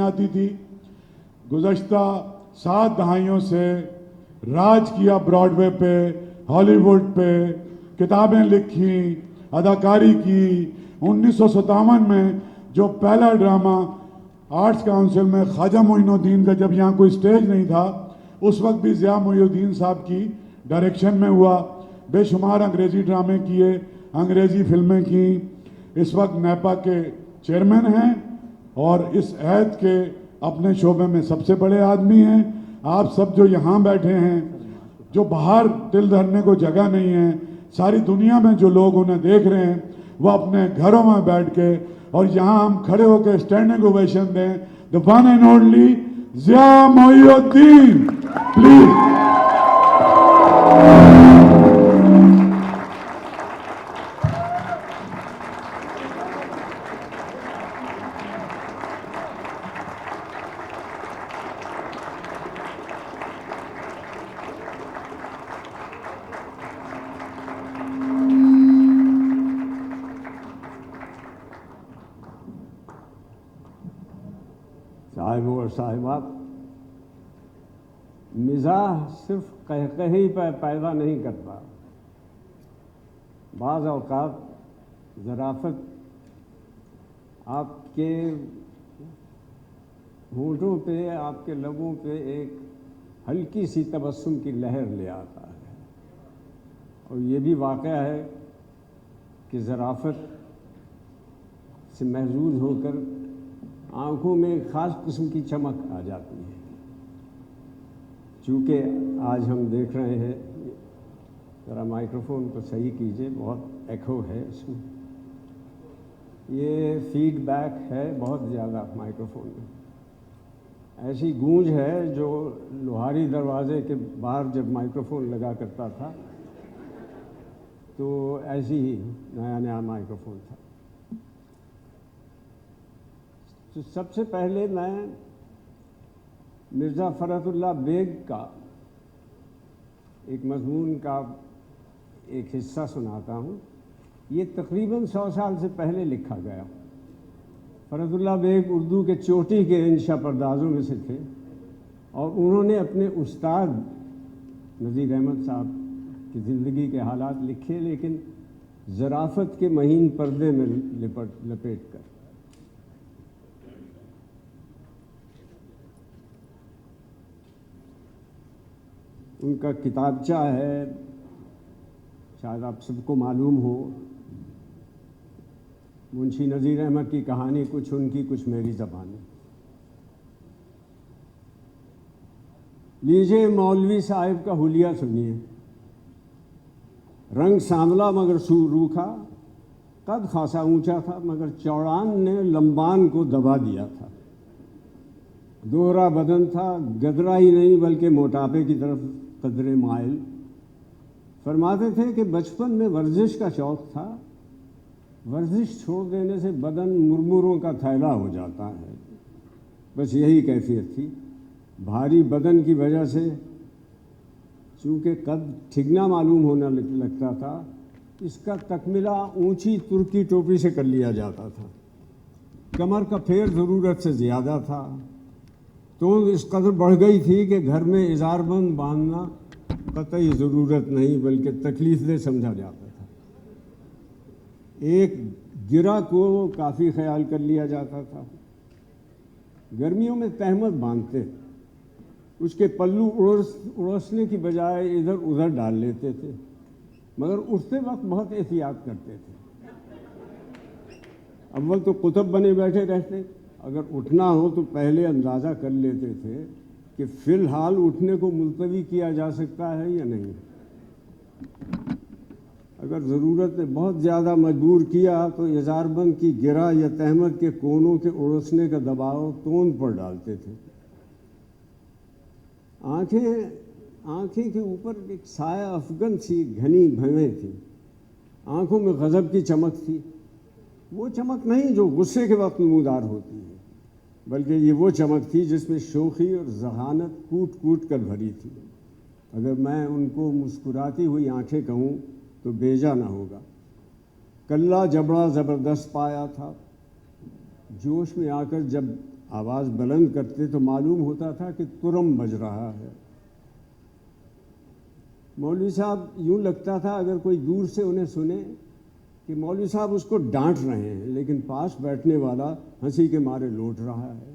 آتی تھی. گزشتہ 7 دہائیوں سے راج کیا براڈ وے پہ, ہالی ووڈ پہ, کتابیں لکھی, اداکاری کی. 1957 میں جو پہلا ڈرامہ آرٹس کاؤنسل میں خواجہ معین الدین کا, جب یہاں کوئی اسٹیج نہیں تھا, اس وقت بھی ضیاء محی الدین صاحب کی ڈائریکشن میں ہوا. بے شمار انگریزی ڈرامے کیے, انگریزی فلمیں کیں. اس وقت نیپا کے چیئرمین ہیں اور اس عہد کے اپنے شعبے میں سب سے بڑے آدمی ہیں. آپ سب جو یہاں بیٹھے ہیں, جو باہر دل دھرنے کو جگہ نہیں ہے, ساری دنیا میں جو لوگ انہیں دیکھ رہے ہیں, وہ اپنے گھروں میں بیٹھ کے, اور یہاں ہم کھڑے ہو کے اسٹینڈنگ اوویشن دیں. the one and only Zia Mohiuddin, please. صاحبوں اور صاحبات، مزاح صرف قہقہی پہ پیدا نہیں کرتا. بعض اوقات ظرافت آپ کے ہونٹوں پہ, آپ کے لبوں پہ ایک ہلکی سی تبسم کی لہر لے آتا ہے. اور یہ بھی واقعہ ہے کہ ظرافت سے محظوظ ہو کر آنکھوں میں ایک خاص قسم کی چمک آ جاتی ہے. چونکہ آج ہم دیکھ رہے ہیں, ذرا مائکروفون کو صحیح کیجئے, بہت ایکھو ہے اس میں, یہ فیڈ بیک ہے بہت زیادہ مائکروفون میں. ایسی گونج ہے جو لوہاری دروازے کے باہر جب مائکروفون لگا کرتا تھا تو ایسی ہی نیا مائکروفون تھا. تو سب سے پہلے میں مرزا فرحت اللہ بیگ کا ایک مضمون کا ایک حصہ سناتا ہوں. یہ تقریباً 100 سال سے پہلے لکھا گیا. فرحت اللہ بیگ اردو کے چوٹی کے انشا پردازوں میں سے تھے, اور انہوں نے اپنے استاد نذیر احمد صاحب کی زندگی کے حالات لکھے, لیکن ظرافت کے مہین پردے میں لپیٹ کر. ان کا کتابچہ ہے, شاید آپ سب کو معلوم ہو, منشی نذیر احمد کی کہانی, کچھ ان کی کچھ میری زبانی. لیجیے مولوی صاحب کا حلیہ سنیے. رنگ سانولا مگر روکھا, قد خاصا اونچا تھا مگر چوڑان نے لمبان کو دبا دیا تھا. دوہرا بدن تھا, گدرا ہی نہیں بلکہ موٹاپے کی طرف قدرے مائل. فرماتے تھے کہ بچپن میں ورزش کا شوق تھا, ورزش چھوڑ دینے سے بدن مرمروں کا تھیلا ہو جاتا ہے. بس یہی کیفیت تھی. بھاری بدن کی وجہ سے چونکہ قد ٹھگنا معلوم ہونے لگتا تھا, اس کا تکملہ اونچی ترکی ٹوپی سے کر لیا جاتا تھا. کمر کا پھیر ضرورت سے زیادہ تھا, تو اس قدر بڑھ گئی تھی کہ گھر میں اظہار بند باندھنا قطعی ضرورت نہیں بلکہ تکلیف دہ سمجھا جاتا تھا. ایک گرہ کو کافی خیال کر لیا جاتا تھا. گرمیوں میں تہمت باندھتے, اس کے پلو اڑسنے کی بجائے ادھر ادھر ڈال لیتے تھے, مگر اٹھتے وقت بہت احتیاط کرتے تھے. اول تو قطب بنے بیٹھے رہتے, اگر اٹھنا ہو تو پہلے اندازہ کر لیتے تھے کہ فی الحال اٹھنے کو ملتوی کیا جا سکتا ہے یا نہیں. اگر ضرورت نے بہت زیادہ مجبور کیا تو اظہار بند کی گرہ یا تہمت کے کونوں کے اڑسنے کا دباؤ توند پر ڈالتے تھے. آنکھیں کے اوپر ایک سایہ افغن سی گھنی بھویں تھی. آنکھوں میں غضب کی چمک تھی. وہ چمک نہیں جو غصے کے وقت نمودار ہوتی ہے, بلکہ یہ وہ چمک تھی جس میں شوخی اور ذہانت کوٹ کوٹ کر بھری تھی. اگر میں ان کو مسکراتی ہوئی آنکھیں کہوں تو بیجا نہ ہوگا. کلہ جبڑا زبردست پایا تھا. جوش میں آ کر جب آواز بلند کرتے تو معلوم ہوتا تھا کہ ترم بج رہا ہے۔ مولوی صاحب یوں لگتا تھا اگر کوئی دور سے انہیں سنے کہ مولوی صاحب اس کو ڈانٹ رہے ہیں، لیکن پاس بیٹھنے والا ہنسی کے مارے لوٹ رہا ہے۔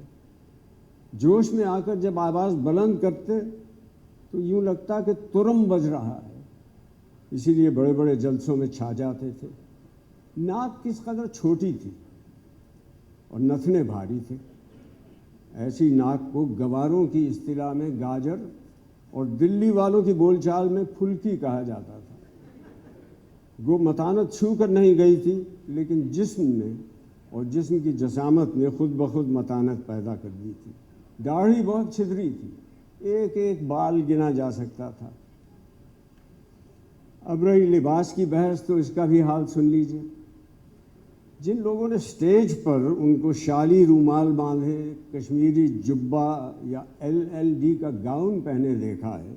جوش میں آ کر جب آواز بلند کرتے تو یوں لگتا کہ ترم بج رہا ہے، اسی لیے بڑے بڑے جلسوں میں چھا جاتے تھے۔ ناک کس قدر چھوٹی تھی اور نتنے بھاری تھے، ایسی ناک کو گواروں کی اصطلاح میں گاجر اور دلی والوں کی بول چال میں پھلکی کہا جاتا تھا۔ وہ متانت چھو کر نہیں گئی تھی، لیکن جسم نے اور جسم کی جسامت نے خود بخود متانت پیدا کر دی تھی۔ داڑھی بہت چھدری تھی، ایک ایک بال گنا جا سکتا تھا۔ اب رہی لباس کی بحث تو اس کا بھی حال سن لیجیے۔ جن لوگوں نے سٹیج پر ان کو شالی رومال باندھے، کشمیری جبہ یا LLD کا گاؤن پہنے دیکھا ہے،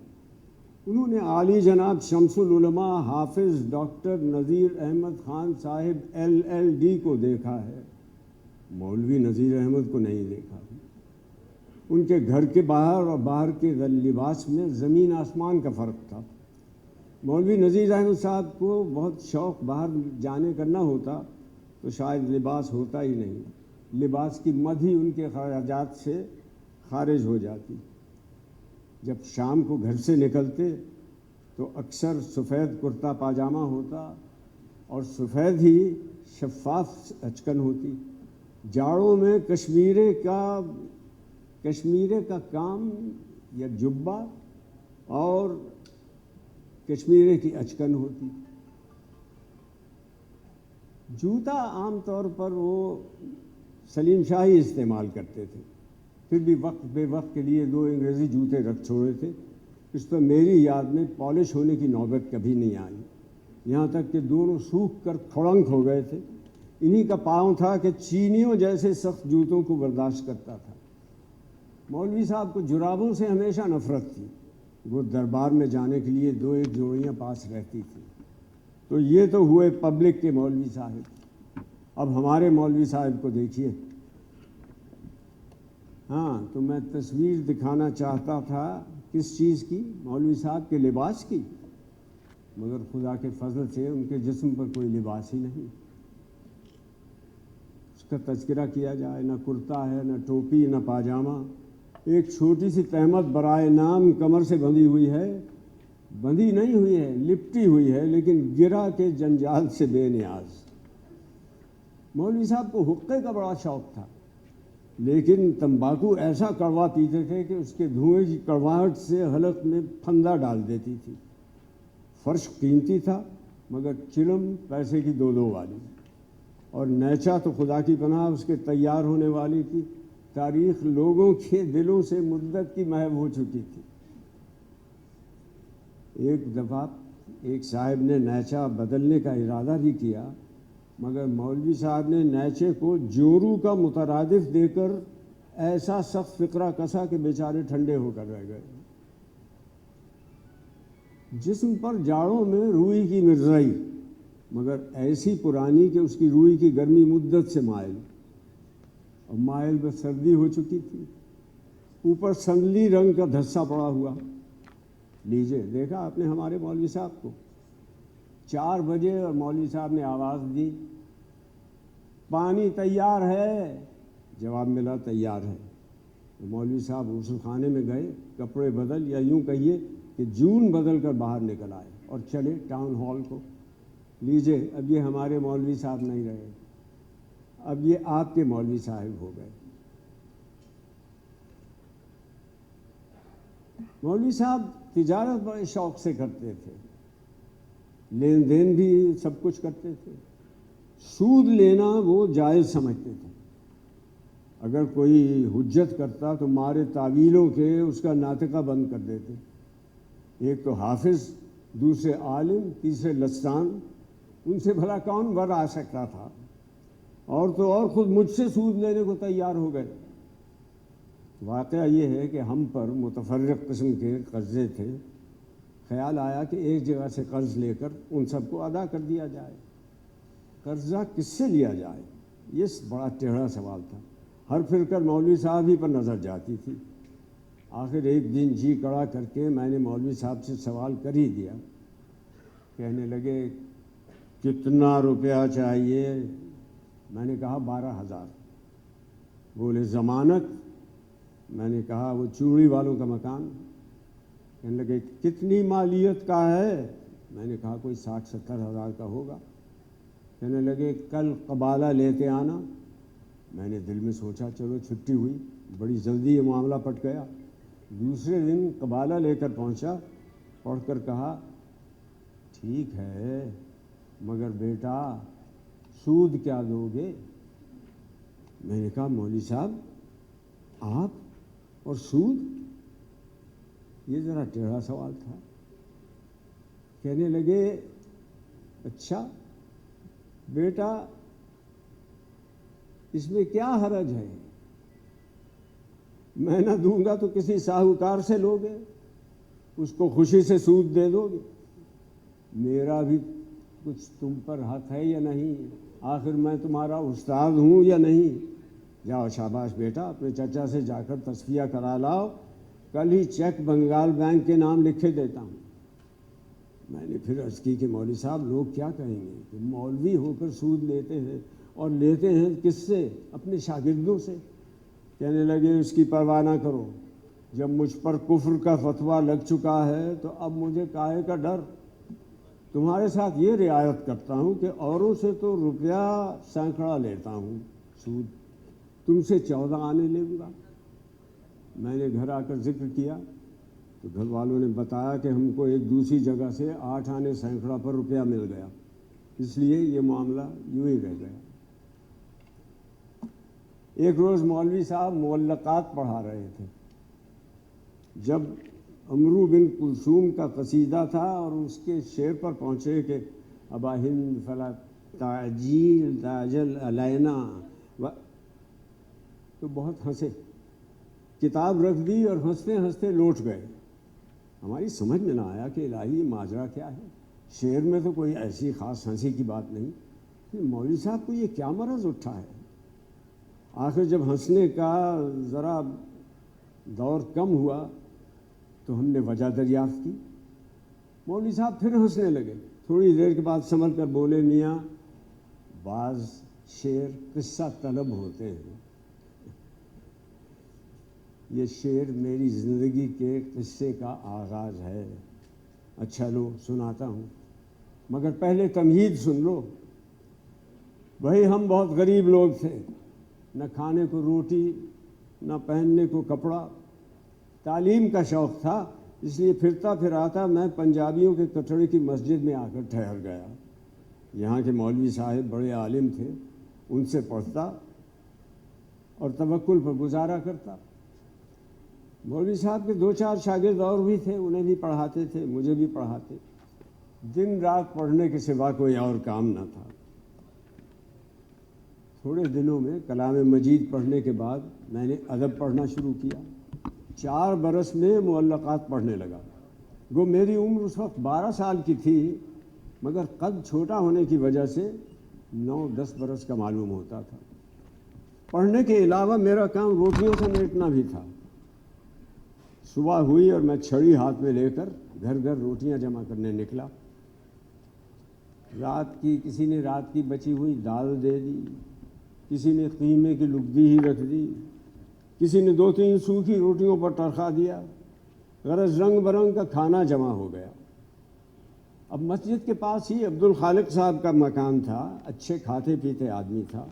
انہوں نے عالی جناب شمس العلماء حافظ ڈاکٹر نذیر احمد خان صاحب LLD کو دیکھا ہے، مولوی نذیر احمد کو نہیں دیکھا۔ ان کے گھر کے باہر اور باہر کے لباس میں زمین آسمان کا فرق تھا۔ مولوی نذیر احمد صاحب کو بہت شوق باہر جانے کرنا ہوتا تو شاید لباس ہوتا ہی نہیں، لباس کی مد ہی ان کے خراجات سے خارج ہو جاتی۔ جب شام کو گھر سے نکلتے تو اکثر سفید کرتا پاجامہ ہوتا اور سفید ہی شفاف اچکن ہوتی۔ جاڑوں میں کشمیرے کا کام یا جبہ اور کشمیرے کی اچکن ہوتی۔ جوتا عام طور پر وہ سلیم شاہی استعمال کرتے تھے، پھر بھی وقت بے وقت کے لیے 2 انگریزی جوتے رکھ چھوڑے تھے۔ اس پر میری یاد میں پالش ہونے کی نوبت کبھی نہیں آئی، یہاں تک کہ دونوں سوکھ کر کھڑنک ہو گئے تھے۔ انہی کا پاؤں تھا کہ چینیوں جیسے سخت جوتوں کو برداشت کرتا تھا۔ مولوی صاحب کو جرابوں سے ہمیشہ نفرت تھی، وہ دربار میں جانے کے لیے 2-1 جوڑیاں پاس رہتی تھیں۔ تو یہ تو ہوئے پبلک کے مولوی صاحب، اب ہمارے مولوی صاحب کو دیکھیے۔ ہاں، تو میں تصویر دکھانا چاہتا تھا کس چیز کی؟ مولوی صاحب کے لباس کی، مگر خدا کے فضل سے ان کے جسم پر کوئی لباس ہی نہیں۔ اس کا تذکرہ کیا جائے، نہ کرتا ہے، نہ ٹوپی، نہ پاجامہ، ایک چھوٹی سی تہمت برائے نام کمر سے بندھی ہوئی ہے، بندھی نہیں ہوئی ہے، لپٹی ہوئی ہے، لیکن گرا کے جنجال سے بے نیاز۔ مولوی صاحب کو حقے کا بڑا شوق تھا، لیکن تمباکو ایسا کڑوا پیتے تھے کہ اس کے دھوئیں کی کڑواہٹ سے حلق میں پھندا ڈال دیتی تھی۔ فرش قیمتی تھا، مگر چلم پیسے کی 2 والی، اور نیچا تو خدا کی پناہ اس کے تیار ہونے والی کی تاریخ لوگوں کے دلوں سے مدت کی محو ہو چکی تھی۔ ایک دفعہ ایک صاحب نے نیچا بدلنے کا ارادہ بھی کیا، مگر مولوی صاحب نے نیچے کو جورو کا مترادف دے کر ایسا سخت فقرہ کسا کہ بیچارے ٹھنڈے ہو کر رہ گئے۔ جسم پر جاڑوں میں روئی کی مرزائی، مگر ایسی پرانی کہ اس کی روئی کی گرمی مدت سے مائل، اور مائل میں سردی ہو چکی تھی، اوپر سندلی رنگ کا دھسا پڑا ہوا۔ لیجئے، دیکھا آپ نے ہمارے مولوی صاحب کو؟ 4 بجے اور مولوی صاحب نے آواز دی، پانی تیار ہے؟ جواب ملا تیار ہے۔ تو مولوی صاحب غسل خانے میں گئے، کپڑے بدل، یا یوں کہیے کہ جون بدل کر باہر نکل آئے اور چلے ٹاؤن ہال کو۔ لیجئے، اب یہ ہمارے مولوی صاحب نہیں رہے، اب یہ آپ کے مولوی صاحب ہو گئے۔ مولوی صاحب تجارت بڑے شوق سے کرتے تھے، لین دین بھی سب کچھ کرتے تھے۔ سود لینا وہ جائز سمجھتے تھے، اگر کوئی حجت کرتا تو مارے تعویلوں کے اس کا ناطقہ بند کر دیتے۔ ایک تو حافظ، دوسرے عالم، تیسرے لسان، ان سے بھلا کون بر آ سکتا تھا؟ اور تو اور خود مجھ سے سود لینے کو تیار ہو گئے۔ واقعہ یہ ہے کہ ہم پر متفرق قسم کے قرضے تھے، خیال آیا کہ ایک جگہ سے قرض لے کر ان سب کو ادا کر دیا جائے۔ قرضہ کس سے لیا جائے؟ یہ بڑا ٹیڑھا سوال تھا۔ ہر پھر کر مولوی صاحب ہی پر نظر جاتی تھی۔ آخر ایک دن جی کڑا کر کے میں نے مولوی صاحب سے سوال کر ہی دیا۔ کہنے لگے کتنا روپیہ چاہیے؟ میں نے کہا 12,000۔ بولے ضمانت؟ میں نے کہا وہ چوڑی والوں کا مکان۔ کہنے لگے کتنی مالیت کا ہے؟ میں نے کہا کوئی 60-70 ہزار کا ہوگا۔ کہنے لگے کل قبالہ لیتے آنا۔ میں نے دل میں سوچا چلو چھٹی ہوئی، بڑی جلدی یہ معاملہ پٹ گیا۔ دوسرے دن قبالہ لے کر پہنچا، پڑھ کر کہا ٹھیک ہے مگر بیٹا سود کیا دو گے؟ میں نے کہا مولوی صاحب آپ اور سود؟ یہ ذرا ٹیڑھا سوال تھا۔ کہنے لگے اچھا بیٹا اس میں کیا حرج ہے؟ میں نہ دوں گا تو کسی ساہوکار سے لوگے، اس کو خوشی سے سود دے دو گے، میرا بھی کچھ تم پر حق ہے یا نہیں؟ آخر میں تمہارا استاد ہوں یا نہیں؟ جاؤ شاباش بیٹا، اپنے چچا سے جا کر تصفیہ کرا لاؤ، کل ہی چیک بنگال بینک کے نام لکھے دیتا ہوں۔ میں نے پھر عرض کی کہ مولوی صاحب لوگ کیا کہیں گے کہ مولوی ہو کر سود لیتے ہیں، اور لیتے ہیں کس سے؟ اپنے شاگردوں سے۔ کہنے لگے اس کی پرواہ نہ کرو، جب مجھ پر کفر کا فتویٰ لگ چکا ہے تو اب مجھے کاہے کا ڈر؟ تمہارے ساتھ یہ رعایت کرتا ہوں کہ اوروں سے تو روپیہ سینکڑا لیتا ہوں سود، تم سے 14 آنے لوں گا۔ میں نے گھر آ کر ذکر کیا تو گھر والوں نے بتایا کہ ہم کو ایک دوسری جگہ سے 8 آنے سینکڑا پر روپیہ مل گیا، اس لیے یہ معاملہ یوں ہی رہ گیا۔ ایک روز مولوی صاحب معلقات پڑھا رہے تھے، جب امرو بن کلثوم کا قصیدہ تھا اور اس کے شعر پر پہنچے کہ ابا ہند فلا تعجل علینا، تو بہت ہنسے، کتاب رکھ دی اور ہنستے ہنستے لوٹ گئے۔ ہماری سمجھ میں نہ آیا کہ الہی ماجرا کیا ہے، شعر میں تو کوئی ایسی خاص ہنسی کی بات نہیں، کہ مولوی صاحب کو یہ کیا مرض اٹھا ہے۔ آخر جب ہنسنے کا ذرا دور کم ہوا تو ہم نے وجہ دریافت کی۔ مولوی صاحب پھر ہنسنے لگے، تھوڑی دیر کے بعد سنبھل کر بولے میاں بعض شعر قصہ طلب ہوتے ہیں، یہ شعر میری زندگی کے قصے کا آغاز ہے، اچھا لو سناتا ہوں، مگر پہلے تمہید سن لو۔ بھائی ہم بہت غریب لوگ تھے، نہ کھانے کو روٹی نہ پہننے کو کپڑا، تعلیم کا شوق تھا، اس لیے پھرتا پھراتا میں پنجابیوں کے کٹڑے کی مسجد میں آ کر ٹھہر گیا۔ یہاں کے مولوی صاحب بڑے عالم تھے، ان سے پڑھتا اور توکل پر گزارا کرتا۔ مولوی صاحب کے 2-4 شاگرد اور بھی تھے، انہیں بھی پڑھاتے تھے، مجھے بھی پڑھاتے، دن رات پڑھنے کے سوا کوئی اور کام نہ تھا۔ تھوڑے دنوں میں کلام مجید پڑھنے کے بعد میں نے ادب پڑھنا شروع کیا، 4 برس میں معلقات پڑھنے لگا۔ گو میری عمر اس وقت 12 سال کی تھی، مگر قد چھوٹا ہونے کی وجہ سے 9-10 برس کا معلوم ہوتا تھا۔ پڑھنے کے علاوہ میرا کام روٹیوں سمیٹنا بھی تھا۔ صبح ہوئی اور میں چھڑی ہاتھ میں لے کر گھر گھر روٹیاں جمع کرنے نکلا۔ کسی نے رات کی بچی ہوئی دال دے دی، کسی نے قیمے کی لگدی ہی رکھ دی، کسی نے 2-3 سوکھی روٹیوں پر ٹرخا دیا، غرض رنگ برنگ کا کھانا جمع ہو گیا۔ اب مسجد کے پاس ہی عبدالخالق صاحب کا مکان تھا، اچھے کھاتے پیتے آدمی تھا،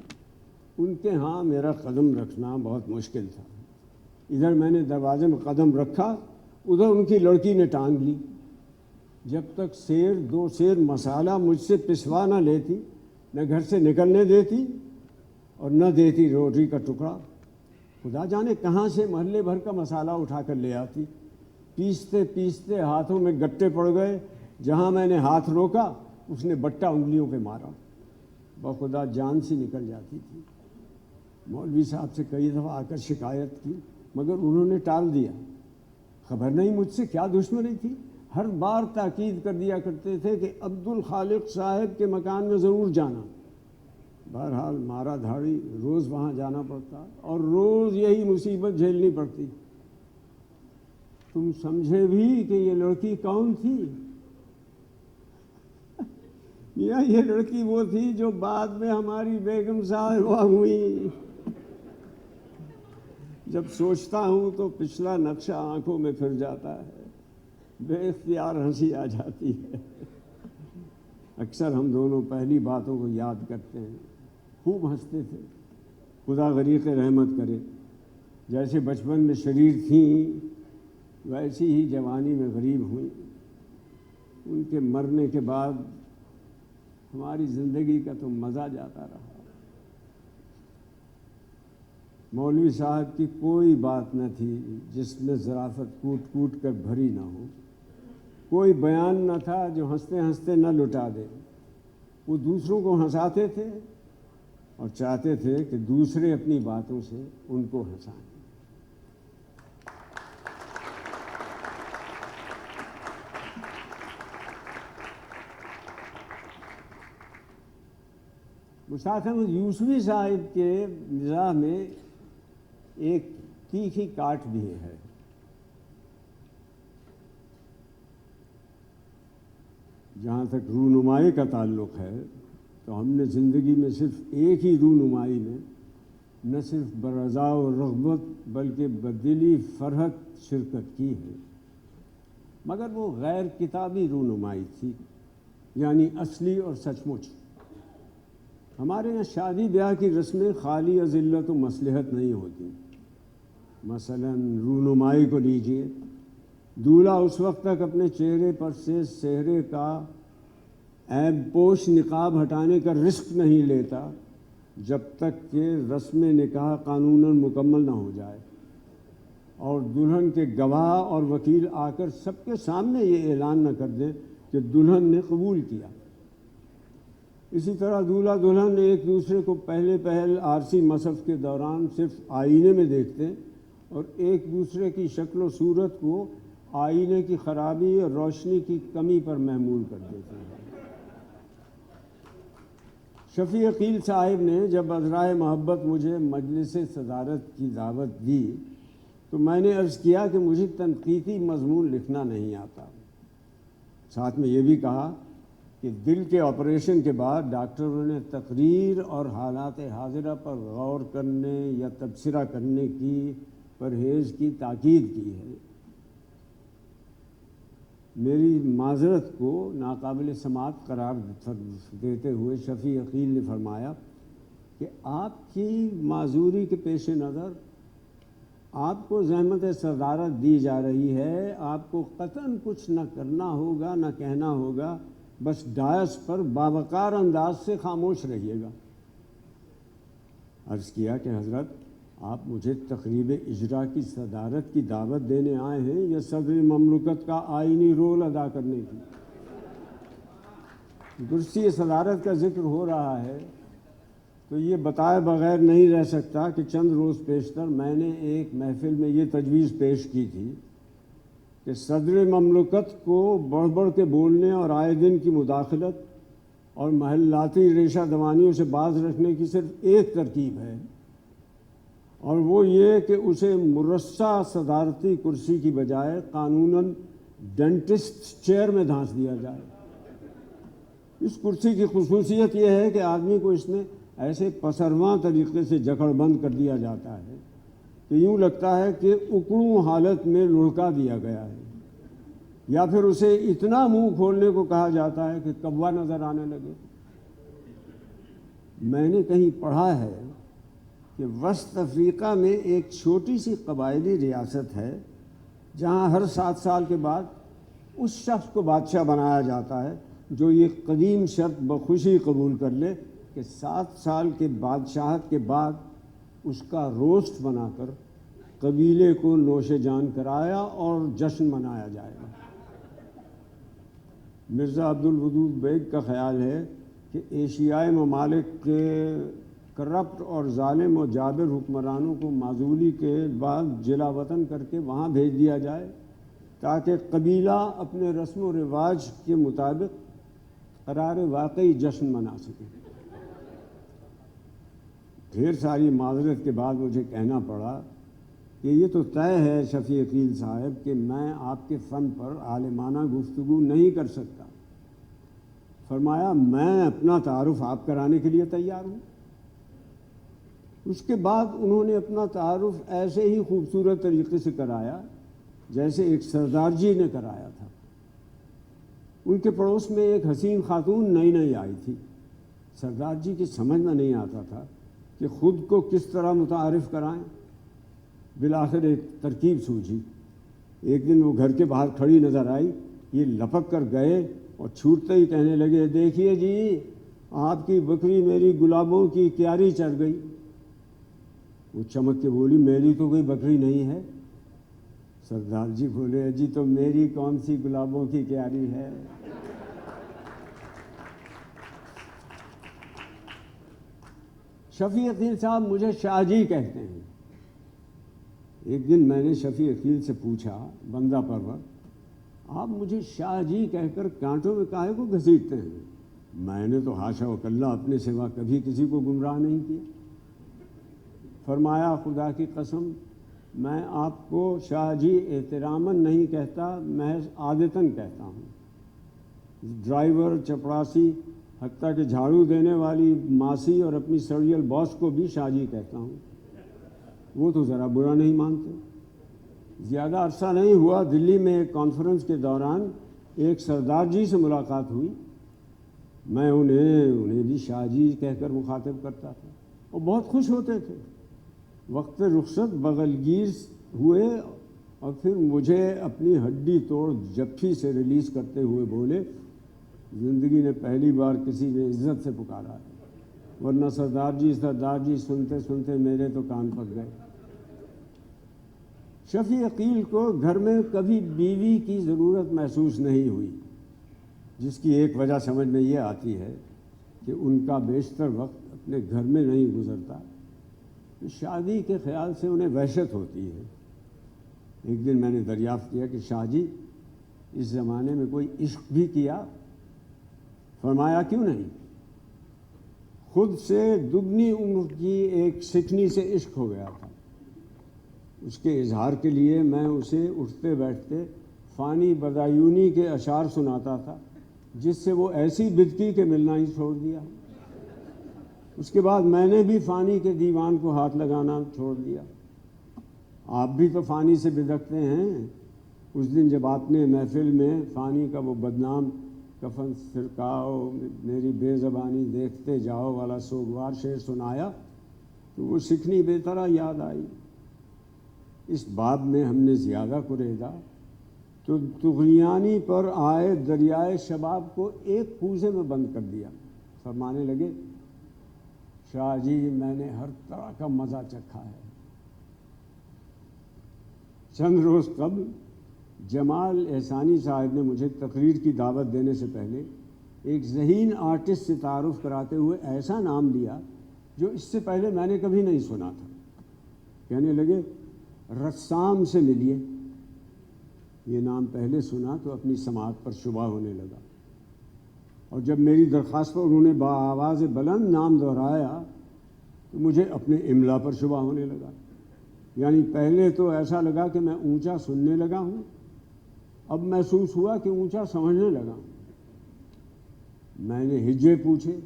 ان کے ہاں میرا قدم رکھنا بہت مشکل تھا۔ ادھر میں نے دروازے میں قدم رکھا، ادھر ان کی لڑکی نے ٹانگ لی۔ جب تک 2 سیر مسالہ مجھ سے پسوا نہ لیتی، نہ گھر سے نکلنے دیتی اور نہ دیتی روٹی کا ٹکڑا۔ خدا جانے کہاں سے محلے بھر کا مسالہ اٹھا کر لے آتی۔ پیستے پیستے ہاتھوں میں گٹے پڑ گئے، جہاں میں نے ہاتھ روکا اس نے بٹا انگلیوں پہ مارا، بخدا جان سی نکل جاتی تھی۔ مولوی صاحب سے کئی دفعہ آ کر شکایت کی، مگر انہوں نے ٹال دیا۔ خبر نہیں مجھ سے کیا دشمنی تھی، ہر بار تاکید کر دیا کرتے تھے کہ عبدالخالق صاحب کے مکان میں ضرور جانا۔ بہرحال مارا دھاڑی، روز وہاں جانا پڑتا اور روز یہی مصیبت جھیلنی پڑتی۔ تم سمجھے بھی کہ یہ لڑکی کون تھی؟ یہ لڑکی وہ تھی جو بعد میں ہماری بیگم صاحبہ ہوئی۔ جب سوچتا ہوں تو پچھلا نقشہ آنکھوں میں پھر جاتا ہے، بے اختیار ہنسی آ جاتی ہے۔ اکثر ہم دونوں پہلی باتوں کو یاد کرتے ہیں، خوب ہنستے تھے، خدا غریق رحمت کرے۔ جیسے بچپن میں شریر تھیں ویسی ہی جوانی میں غریب ہوئیں۔ ان کے مرنے کے بعد ہماری زندگی کا تو مزہ جاتا رہا۔ مولوی صاحب کی کوئی بات نہ تھی جس میں ظرافت کوٹ کوٹ کر بھری نہ ہو، کوئی بیان نہ تھا جو ہنستے ہنستے نہ لٹا دے۔ وہ دوسروں کو ہنساتے تھے اور چاہتے تھے کہ دوسرے اپنی باتوں سے ان کو ہنسائیں۔ مشتاق احمد یوسفی صاحب کے مزاح میں ایک تیکھی کاٹ بھی ہے۔ جہاں تک رونمائی کا تعلق ہے تو ہم نے زندگی میں صرف ایک ہی رونمائی میں نہ صرف برضا و رغبت بلکہ بدلی فرحت شرکت کی ہے، مگر وہ غیر کتابی رونمائی تھی، یعنی اصلی اور سچ مچ۔ ہمارے یہاں شادی بیاہ کی رسمیں خالی ذلت و مصلحت نہیں ہوتی۔ مثلا رونمائی کو لیجئے، دولہا اس وقت تک اپنے چہرے پر سے سہرے کا عیب پوش نقاب ہٹانے کا رسک نہیں لیتا جب تک کہ رسم نکاح قانوناً مکمل نہ ہو جائے اور دلہن کے گواہ اور وکیل آ کر سب کے سامنے یہ اعلان نہ کر دیں کہ دلہن نے قبول کیا۔ اسی طرح دولہا دلہن ایک دوسرے کو پہل عارضی مصحف کے دوران صرف آئینے میں دیکھتے اور ایک دوسرے کی شکل و صورت کو آئینے کی خرابی اور روشنی کی کمی پر محمول کر دیتے ہیں۔ شفیع عقیل صاحب نے جب عذرائے محبت مجھے مجلس صدارت کی دعوت دی تو میں نے عرض کیا کہ مجھے تنقیدی مضمون لکھنا نہیں آتا۔ ساتھ میں یہ بھی کہا کہ دل کے آپریشن کے بعد ڈاکٹروں نے تقریر اور حالات حاضرہ پر غور کرنے یا تبصرہ کرنے کی پرہیز کی تاکید کی ہے۔ میری معذرت کو ناقابل سماعت قرار دیتے ہوئے شفیع عقیل نے فرمایا کہ آپ کی معذوری کے پیش نظر آپ کو زحمت صدارت دی جا رہی ہے، آپ کو قطعاً کچھ نہ کرنا ہوگا نہ کہنا ہوگا، بس ڈائس پر باوقار انداز سے خاموش رہیے گا۔ عرض کیا کہ حضرت آپ مجھے تقریب اجرا کی صدارت کی دعوت دینے آئے ہیں یا صدر مملکت کا آئینی رول ادا کرنے کی؟ کرسی صدارت کا ذکر ہو رہا ہے تو یہ بتائے بغیر نہیں رہ سکتا کہ چند روز پیشتر میں نے ایک محفل میں یہ تجویز پیش کی تھی کہ صدر مملکت کو بڑھ بڑھ کے بولنے اور آئے دن کی مداخلت اور محلاتی ریشہ دوانیوں سے باز رکھنے کی صرف ایک ترکیب ہے، اور وہ یہ کہ اسے مرصع صدارتی کرسی کی بجائے قانوناً ڈینٹسٹ چیئر میں دھانس دیا جائے۔ اس کرسی کی خصوصیت یہ ہے کہ آدمی کو اس میں ایسے پسرواں طریقے سے جکڑ بند کر دیا جاتا ہے کہ یوں لگتا ہے کہ اکڑوں حالت میں لڑکا دیا گیا ہے، یا پھر اسے اتنا منہ کھولنے کو کہا جاتا ہے کہ کوا نظر آنے لگے۔ میں نے کہیں پڑھا ہے کہ وسط افریقہ میں ایک چھوٹی سی قبائلی ریاست ہے جہاں ہر 7 سال کے بعد اس شخص کو بادشاہ بنایا جاتا ہے جو یہ قدیم شرط بخوشی قبول کر لے کہ 7 سال کے بادشاہت کے بعد اس کا روسٹ بنا کر قبیلے کو نوش جان کرایا اور جشن منایا جائے گا۔ مرزا عبدالودود بیگ کا خیال ہے کہ ایشیائی ممالک کے کرپٹ اور ظالم و جابر حکمرانوں کو معزولی کے بعد جلا وطن کر کے وہاں بھیج دیا جائے تاکہ قبیلہ اپنے رسم و رواج کے مطابق قرار واقعی جشن منا سکے۔ ڈھیر ساری معذرت کے بعد مجھے کہنا پڑا کہ یہ تو طے ہے شفیع عقیل صاحب کہ میں آپ کے فن پر عالمانہ گفتگو نہیں کر سکتا۔ فرمایا میں اپنا تعارف آپ کرانے کے لیے تیار ہوں۔ اس کے بعد انہوں نے اپنا تعارف ایسے ہی خوبصورت طریقے سے کرایا جیسے ایک سردار جی نے کرایا تھا۔ ان کے پڑوس میں ایک حسین خاتون نئی نئی آئی تھی۔ سردار جی کی سمجھ میں نہیں آتا تھا کہ خود کو کس طرح متعارف کرائیں۔ بالآخر ایک ترکیب سوجھی۔ ایک دن وہ گھر کے باہر کھڑی نظر آئی، یہ لپک کر گئے اور چھوٹتے ہی کہنے لگے، دیکھیے جی آپ کی بکری میری گلابوں کی کیاری چر گئی۔ وہ چمک کے بولی، میری تو کوئی بکری نہیں ہے۔ سردار جی بولے، جی تو میری کون سی گلابوں کی کیاری ہے؟ شفیع عقیل صاحب مجھے شاہ جی کہتے ہیں۔ ایک دن میں نے شفیع عقیل سے پوچھا، بندہ پرور، آپ مجھے شاہ جی کہہ کر کانٹوں میں کاہے کو گھسیٹتے ہیں؟ میں نے تو حاشا وکلا اپنے سوا کبھی کسی کو گمراہ نہیں کیا۔ فرمایا خدا کی قسم میں آپ کو شاہ جی احتراماً نہیں کہتا، محض عادتاً کہتا ہوں۔ ڈرائیور، چپڑاسی، حتیٰ کہ جھاڑو دینے والی ماسی اور اپنی سریل باس کو بھی شاہ جی کہتا ہوں۔ وہ تو ذرا برا نہیں مانتے۔ زیادہ عرصہ نہیں ہوا، دلی میں ایک کانفرنس کے دوران ایک سردار جی سے ملاقات ہوئی۔ میں انہیں بھی شاہ جی کہہ کر مخاطب کرتا تھا، وہ بہت خوش ہوتے تھے۔ وقت رخصت بغلگیر ہوئے اور پھر مجھے اپنی ہڈی توڑ جپھی سے ریلیز کرتے ہوئے بولے، زندگی نے پہلی بار کسی نے عزت سے پکارا ہے، ورنہ سردار جی سنتے سنتے میرے تو کان پک گئے۔ شفیع عقیل کو گھر میں کبھی بیوی کی ضرورت محسوس نہیں ہوئی، جس کی ایک وجہ سمجھ میں یہ آتی ہے کہ ان کا بیشتر وقت اپنے گھر میں نہیں گزرتا۔ شادی کے خیال سے انہیں وحشت ہوتی ہے۔ ایک دن میں نے دریافت کیا کہ شاہ جی اس زمانے میں کوئی عشق بھی کیا؟ فرمایا کیوں نہیں، خود سے دگنی عمر کی ایک سکھنی سے عشق ہو گیا تھا۔ اس کے اظہار کے لیے میں اسے اٹھتے بیٹھتے فانی بدایونی کے اشعار سناتا تھا، جس سے وہ ایسی بدکی کہ ملنا ہی چھوڑ دیا۔ اس کے بعد میں نے بھی فانی کے دیوان کو ہاتھ لگانا چھوڑ دیا۔ آپ بھی تو فانی سے بدکتے ہیں۔ اس دن جب آپ نے محفل میں فانی کا وہ بدنام کفن فرکاؤ میری بے زبانی دیکھتے جاؤ والا سوگوار شعر سنایا تو وہ سکھنی بے طرح یاد آئی۔ اس باب میں ہم نے زیادہ کریدا تو طغیانی پر آئے دریائے شباب کو ایک کوزے میں بند کر دیا۔ فرمانے لگے، شاہ جی میں نے ہر طرح کا مزہ چکھا ہے۔ چند روز قبل جمال احسانی صاحب نے مجھے تقریر کی دعوت دینے سے پہلے ایک ذہین آرٹسٹ سے تعارف کراتے ہوئے ایسا نام لیا جو اس سے پہلے میں نے کبھی نہیں سنا تھا۔ کہنے لگے، رسام سے ملیے۔ یہ نام پہلے سنا تو اپنی سماعت پر شبہ ہونے لگا، اور جب میری درخواست پر انہوں نے بآواز بلند نام دہرایا تو مجھے اپنے املا پر شبہ ہونے لگا۔ یعنی پہلے تو ایسا لگا کہ میں اونچا سننے لگا ہوں، اب محسوس ہوا کہ اونچا سمجھنے لگا ہوں۔ میں نے ہجے پوچھے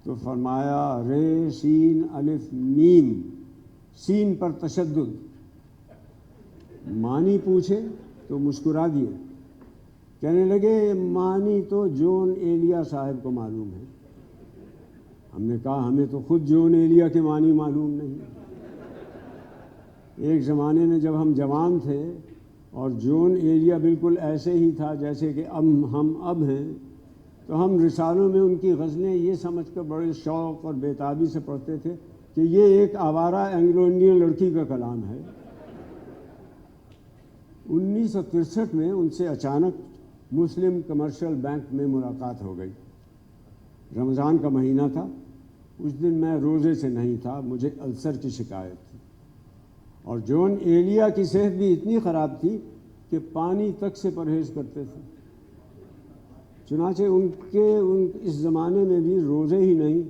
تو فرمایا رے سین الف میم، سین پر تشدد۔ معنی پوچھے تو مسکرا دیے، کہنے لگے معنی تو جون ایلیا صاحب کو معلوم ہے۔ ہم نے کہا ہمیں تو خود جون ایلیا کے معنی معلوم نہیں۔ ایک زمانے میں جب ہم جوان تھے اور جون ایلیا بالکل ایسے ہی تھا جیسے کہ ہم اب ہیں، تو ہم رسالوں میں ان کی غزلیں یہ سمجھ کر بڑے شوق اور بیتابی سے پڑھتے تھے کہ یہ ایک آوارہ اینگلو انڈین لڑکی کا کلام ہے۔ 1963 میں ان سے اچانک مسلم کمرشل بینک میں ملاقات ہو گئی۔ رمضان کا مہینہ تھا، اس دن میں روزے سے نہیں تھا، مجھے السر کی شکایت تھی، اور جون ایلیا کی صحت بھی اتنی خراب تھی کہ پانی تک سے پرہیز کرتے تھے۔ چنانچہ ان اس زمانے میں بھی روزے ہی نہیں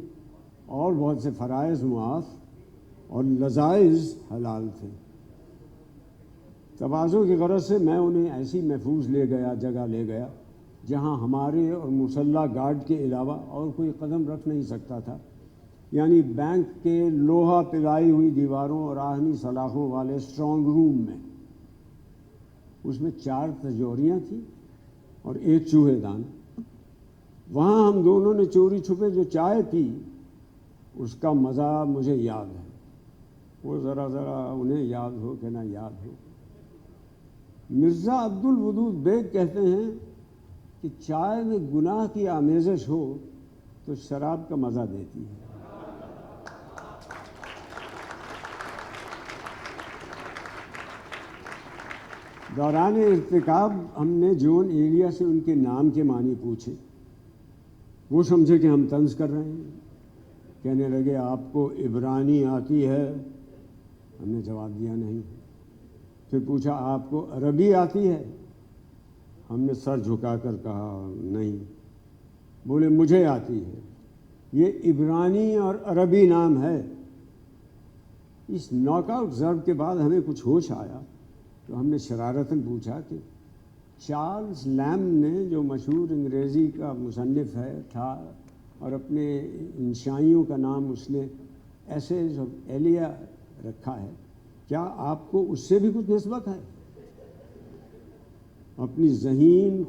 اور بہت سے فرائض معاف اور لذائذ حلال تھے۔ تواضع کی غرض سے میں انہیں ایسی محفوظ جگہ لے گیا جہاں ہمارے اور مسلح گارڈ کے علاوہ اور کوئی قدم رکھ نہیں سکتا تھا، یعنی بینک کے لوہا پلائی ہوئی دیواروں اور آہنی سلاخوں والے اسٹرانگ روم میں۔ اس میں 4 تجوریاں تھیں اور 1 چوہے دان۔ وہاں ہم دونوں نے چوری چھپے جو چائے پی، اس کا مزہ مجھے یاد ہے، وہ ذرا انہیں یاد ہو کہ نہ یاد ہو۔ مرزا عبد الودود بیگ کہتے ہیں کہ چائے میں گناہ کی آمیزش ہو تو شراب کا مزہ دیتی ہے۔ دوران ارتکاب ہم نے جون ایلیا سے ان کے نام کے معنی پوچھے۔ وہ سمجھے کہ ہم طنز کر رہے ہیں، کہنے لگے آپ کو عبرانی آتی ہے؟ ہم نے جواب دیا نہیں۔ پھر پوچھا آپ کو عربی آتی ہے؟ ہم نے سر جھکا کر کہا نہیں۔ بولے مجھے آتی ہے، یہ عبرانی اور عربی نام ہے۔ اس ناک آؤٹ ضرب کے بعد ہمیں کچھ ہوش آیا تو ہم نے شرارتاً پوچھا کہ چارلز لیمب نے، جو مشہور انگریزی کا مصنف تھا اور اپنے انشائیوں کا نام اس نے ایسیز آف ایلیا رکھا ہے، کیا آپ کو اس سے بھی کچھ نسبت ہے؟ اپنی ذہین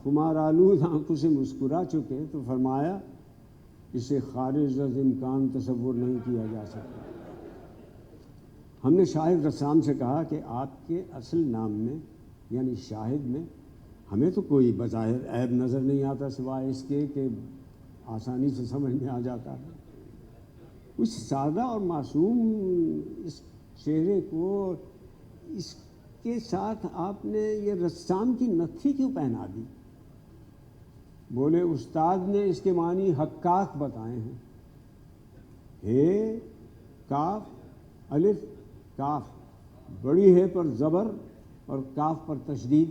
خمارآلود آنکھوں سے مسکرا چکے تو فرمایا اسے خارج از امکان تصور نہیں کیا جا سکتا۔ ہم نے شاہد رسام سے کہا کہ آپ کے اصل نام میں یعنی شاہد میں ہمیں تو کوئی بظاہر عیب نظر نہیں آتا سوائے اس کے کہ آسانی سے سمجھ میں آ جاتا ہے۔ اس سادہ اور معصوم اس چہرے کو، اس کے ساتھ آپ نے یہ رسام کی نتھی کیوں پہنا دی؟ بولے استاد نے اس کے معنی حقاق بتائے ہیں۔ ہے کاف الف کاف، بڑی ہے پر زبر اور کاف پر تشدید۔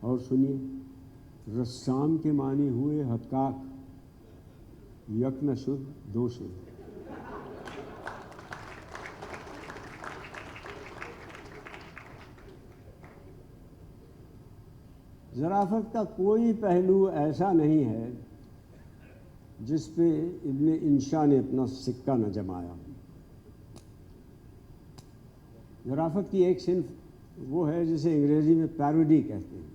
اور سنیے، رسام کے معنی ہوئے حقاق، یک نہ شد دو شد۔ ظرافت کا کوئی پہلو ایسا نہیں ہے جس پہ ابن انشا نے اپنا سکہ نہ جمایا۔ ظرافت کی ایک صنف وہ ہے جسے انگریزی میں پیروڈی کہتے ہیں۔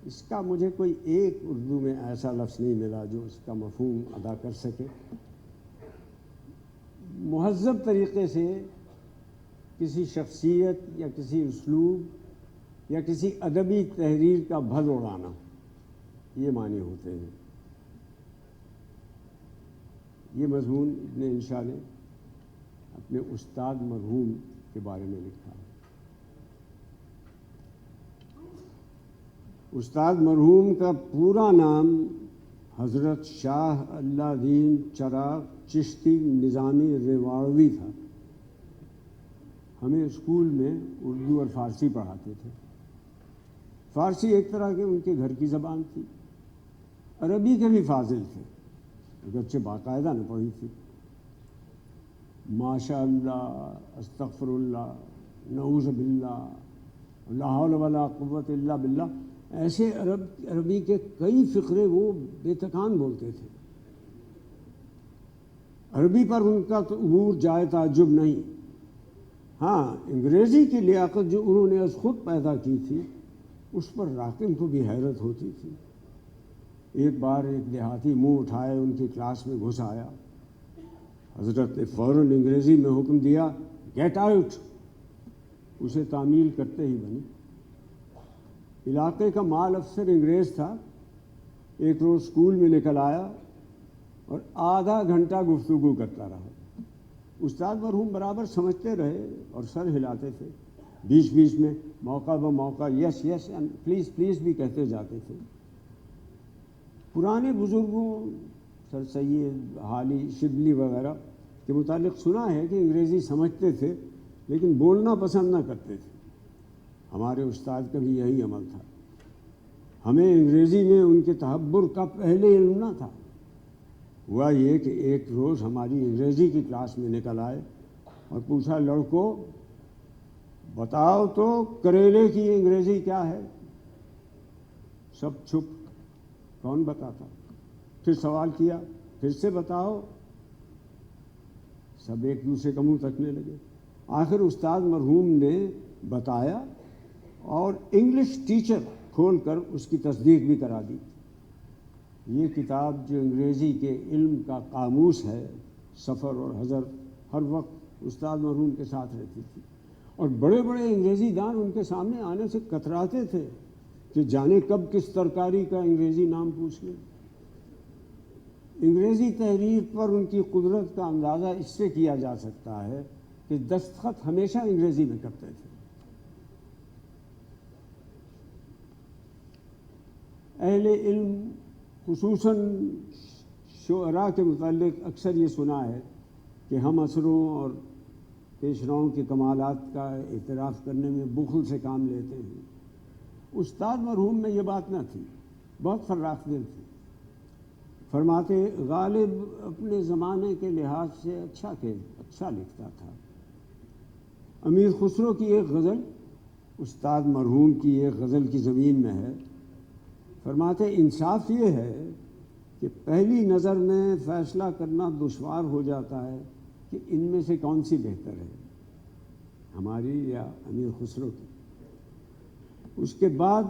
اس کا مجھے کوئی ایک اردو میں ایسا لفظ نہیں ملا جو اس کا مفہوم ادا کر سکے۔ مہذب طریقے سے کسی شخصیت یا کسی اسلوب یا کسی ادبی تحریر کا بھل اڑانا، یہ معنی ہوتے ہیں۔ یہ مضمون ابن انشا نے اپنے استاد مرحوم کے بارے میں لکھا ہے۔ استاد مرحوم کا پورا نام حضرت شاہ اللہ دین چراغ چشتی نظامی ریواڑوی تھا۔ ہمیں اسکول میں اردو اور فارسی پڑھاتے تھے۔ فارسی ایک طرح کے ان کے گھر کی زبان تھی، عربی کے بھی فاضل تھے، اگرچہ باقاعدہ نہ پڑھی تھی۔ ماشاء اللہ، استغفر اللہ، نعوذ باللہ، لا حول ولا قوت الا باللہ، ایسے عربی کے کئی فقرے وہ بے تکان بولتے تھے۔ عربی پر ان کا تو عبور جائے تعجب نہیں۔ ہاں، انگریزی کی لیاقت جو انہوں نے از خود پیدا کی تھی، اس پر راقم کو بھی حیرت ہوتی تھی۔ ایک بار ایک دیہاتی منہ اٹھائے ان کی کلاس میں گھس آیا۔ حضرت نے فوراً انگریزی میں حکم دیا، گیٹ آؤٹ۔ اسے تعمیل کرتے ہی بنی۔ علاقے کا مال افسر انگریز تھا۔ ایک روز اسکول میں نکل آیا اور آدھا گھنٹہ گفتگو کرتا رہا۔ استاد مرحوم برابر سمجھتے رہے اور سر ہلاتے تھے، بیچ بیچ میں موقع بہ موقع یس یس اینڈ پلیز پلیز بھی کہتے جاتے تھے۔ پرانے بزرگوں سر سید حالی شبلی وغیرہ کے متعلق سنا ہے کہ انگریزی سمجھتے تھے لیکن بولنا پسند نہ کرتے تھے۔ ہمارے استاد کا بھی یہی عمل تھا۔ ہمیں انگریزی میں ان کے تحبر کا پہلے علم نہ تھا۔ ہوا یہ کہ ایک روز ہماری انگریزی کی کلاس میں نکل آئے اور پوچھا، لڑکوں بتاؤ تو کریلے کی انگریزی کیا ہے؟ سب چھپ، کون بتاتا؟ پھر سوال کیا، پھر سے بتاؤ، سب ایک دوسرے کا منہ تکنے لگے۔ آخر استاد مرحوم نے بتایا اور انگلش ٹیچر کھول کر اس کی تصدیق بھی کرا دی۔ یہ کتاب جو انگریزی کے علم کا قاموس ہے، سفر اور حضر، ہر وقت استاد مرحوم کے ساتھ رہتی تھی، اور بڑے بڑے انگریزی دان ان کے سامنے آنے سے کتراتے تھے کہ جانے کب کس ترکاری کا انگریزی نام پوچھ لیں۔ انگریزی تحریر پر ان کی قدرت کا اندازہ اس سے کیا جا سکتا ہے کہ دستخط ہمیشہ انگریزی میں کرتے تھے۔ اہل علم خصوصاً شعراء کے متعلق اکثر یہ سنا ہے کہ ہم اثروں اور پیشراؤں کے کمالات کا اعتراف کرنے میں بخل سے کام لیتے ہیں۔ استاد مرحوم میں یہ بات نہ تھی، بہت فراخ دل تھی۔ فرماتے، غالب اپنے زمانے کے لحاظ سے اچھا لکھتا تھا۔ امیر خسرو کی ایک غزل استاد مرحوم کی ایک غزل کی زمین میں ہے۔ فرماتے، انصاف یہ ہے کہ پہلی نظر میں فیصلہ کرنا دشوار ہو جاتا ہے کہ ان میں سے کون سی بہتر ہے، ہماری یا امیر خسرو کی۔ اس کے بعد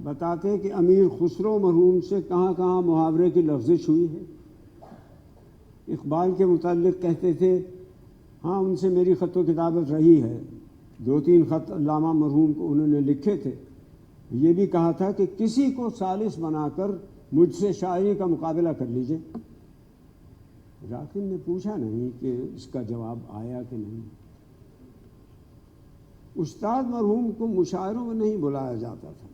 بتاتے کہ امیر خسرو مرحوم سے کہاں کہاں محاورے کی لفزش ہوئی ہے۔ اقبال کے متعلق کہتے تھے، ہاں ان سے میری خط و کتابت رہی ہے، 2-3 خط علامہ مرحوم کو انہوں نے لکھے تھے۔ یہ بھی کہا تھا کہ کسی کو ثالث بنا کر مجھ سے شاعری کا مقابلہ کر لیجئے۔ راکب نے پوچھا نہیں کہ اس کا جواب آیا کہ نہیں۔ استاد مرحوم کو مشاعروں میں نہیں بلایا جاتا تھا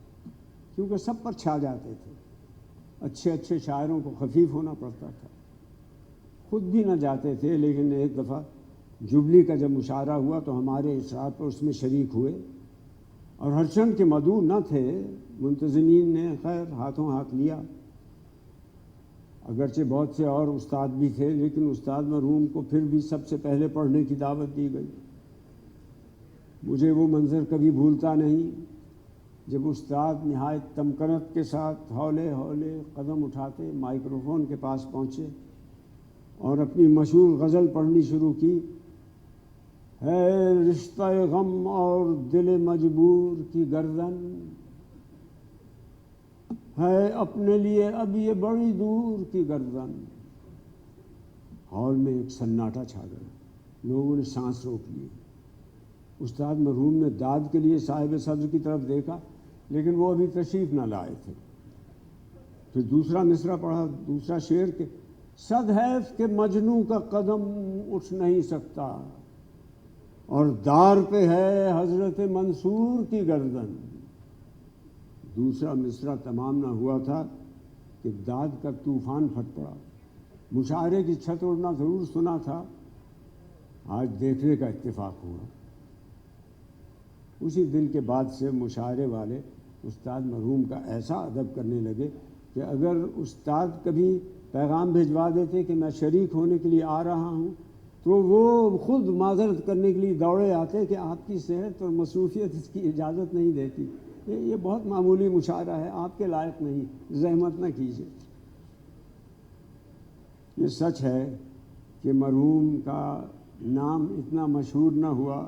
کیونکہ سب پر چھا جاتے تھے، اچھے شاعروں کو خفیف ہونا پڑتا تھا، خود بھی نہ جاتے تھے۔ لیکن ایک دفعہ جبلی کا جب مشاعرہ ہوا تو ہمارے اشراف پر اس میں شریک ہوئے، اور ہرچند کے مدعو نہ تھے، منتظمین نے خیر ہاتھوں ہاتھ لیا۔ اگرچہ بہت سے اور استاد بھی تھے، لیکن استاد مرحوم کو پھر بھی سب سے پہلے پڑھنے کی دعوت دی گئی۔ مجھے وہ منظر کبھی بھولتا نہیں جب استاد نہایت تمکنت کے ساتھ ہولے ہولے قدم اٹھاتے مائکروفون کے پاس پہنچے اور اپنی مشہور غزل پڑھنی شروع کی، ہے رشتہ غم اور دل مجبور کی گردن، ہے اپنے لیے اب یہ بڑی دور کی گردن۔ ہال میں ایک سناٹا چھا گیا، لوگوں نے سانس روک لی۔ استاد مرحوم نے داد کے لیے صاحب صدر کی طرف دیکھا، لیکن وہ ابھی تشریف نہ لائے تھے۔ پھر دوسرا مصرع پڑھا، دوسرا شعر کہ صد حیف کہ مجنوں کا قدم اٹھ نہیں سکتا، اور دار پہ ہے حضرت منصور کی گردن۔ دوسرا مصرع تمام نہ ہوا تھا کہ داد کا طوفان پھٹ پڑا۔ مشاعرے کی چھت اڑنا ضرور سنا تھا، آج دیکھنے کا اتفاق ہوا۔ اسی دن کے بعد سے مشاعرے والے استاد مرحوم کا ایسا ادب کرنے لگے کہ اگر استاد کبھی پیغام بھجوا دیتے کہ میں شریک ہونے کے لیے آ رہا ہوں، تو وہ خود معذرت کرنے کے لیے دوڑے آتے کہ آپ کی صحت اور مصروفیت اس کی اجازت نہیں دیتی، یہ بہت معمولی مشاعرہ ہے، آپ کے لائق نہیں، زحمت نہ کیجیے۔ یہ سچ ہے کہ مرحوم کا نام اتنا مشہور نہ ہوا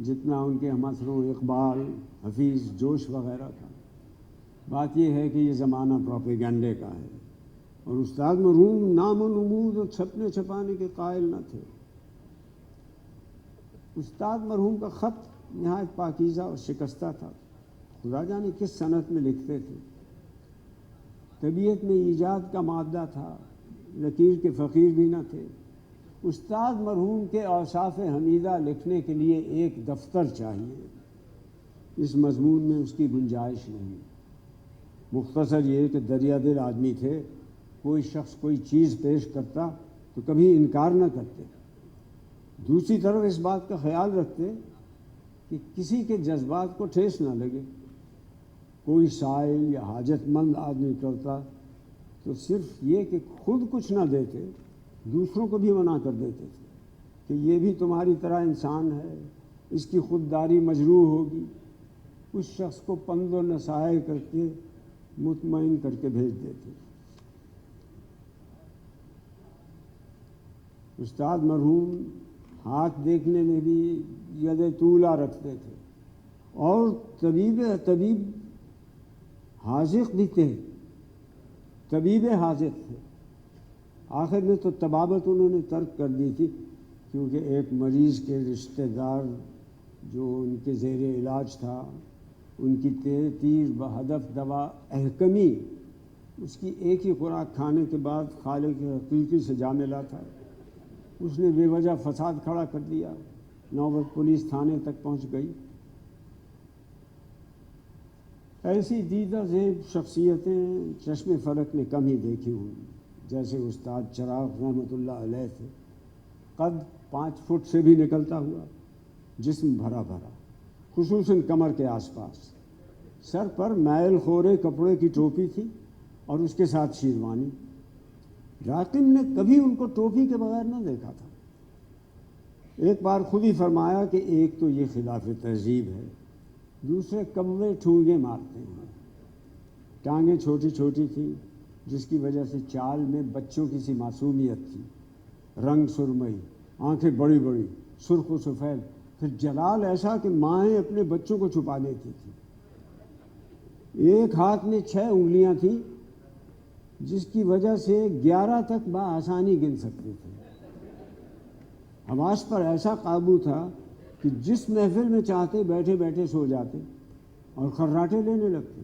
جتنا ان کے ہمسروں اقبال، حفیظ، جوش وغیرہ کا۔ بات یہ ہے کہ یہ زمانہ پروپیگنڈے کا ہے، اور استاد مرحوم نام و نمود اور چھپنے چھپانے کے قائل نہ تھے۔ استاد مرحوم کا خط نہایت پاکیزہ اور شکستہ تھا، خدا جانے کس صنعت میں لکھتے تھے۔ طبیعت میں ایجاد کا مادہ تھا، لکیر کے فقیر بھی نہ تھے۔ استاد مرحوم کے اوصاف حمیدہ لکھنے کے لیے ایک دفتر چاہیے، اس مضمون میں اس کی گنجائش نہیں۔ مختصر یہ کہ دریا دل آدمی تھے، کوئی شخص کوئی چیز پیش کرتا تو کبھی انکار نہ کرتے، دوسری طرف اس بات کا خیال رکھتے کہ کسی کے جذبات کو ٹھیس نہ لگے۔ کوئی سائل یا حاجت مند آدمی کرتا تو صرف یہ کہ خود کچھ نہ دیتے، دوسروں کو بھی منع کر دیتے تھے کہ یہ بھی تمہاری طرح انسان ہے، اس کی خودداری مجروح ہوگی. اس شخص کو پند و نصائح کر کے مطمئن کر کے بھیج دیتے. استاد مرحوم ہاتھ دیکھنے میں بھی ید طولا رکھتے تھے اور طبیب حاذق بھی تھے، طبیب حاذق تھے. آخر میں تو طبابت انہوں نے ترک کر دی تھی، کیونکہ ایک مریض کے رشتہ دار جو ان کے زیر علاج تھا، ان کی تیر بہدف دوا احکمی، اس کی ایک ہی خوراک کھانے کے بعد خالق حقیقی سے جا ملا تھا. اس نے بے وجہ فساد کھڑا کر دیا. نوبت پولیس تھانے تک پہنچ گئی. ایسی دیدہ زیب شخصیتیں چشم فلک نے کم ہی دیکھی ہوں، جیسے استاد چراغ رحمۃ اللہ علیہ تھے. قد 5 فٹ سے بھی نکلتا ہوا، جسم بھرا بھرا، خصوصاً کمر کے آس پاس. سر پر میل خورے کپڑے کی ٹوپی تھی اور اس کے ساتھ شیروانی. راقم نے کبھی ان کو ٹوپی کے بغیر نہ دیکھا تھا. ایک بار خود ہی فرمایا کہ ایک تو یہ خلاف تہذیب ہے، دوسرے کبوے ٹھونگے مارتے ہیں. ٹانگیں چھوٹی چھوٹی تھیں، جس کی وجہ سے چال میں بچوں کی سی معصومیت تھی. رنگ سرمئی، آنکھیں بڑی بڑی، سرخ و سفید، پھر جلال ایسا کہ مائیں اپنے بچوں کو چھپا لیتی تھیں. ایک ہاتھ میں 6 انگلیاں تھیں، جس کی وجہ سے 11 تک بآسانی گن سکتے تھے. حواس پر ایسا قابو تھا کہ جس محفل میں چاہتے بیٹھے بیٹھے سو جاتے اور خراٹے لینے لگتے.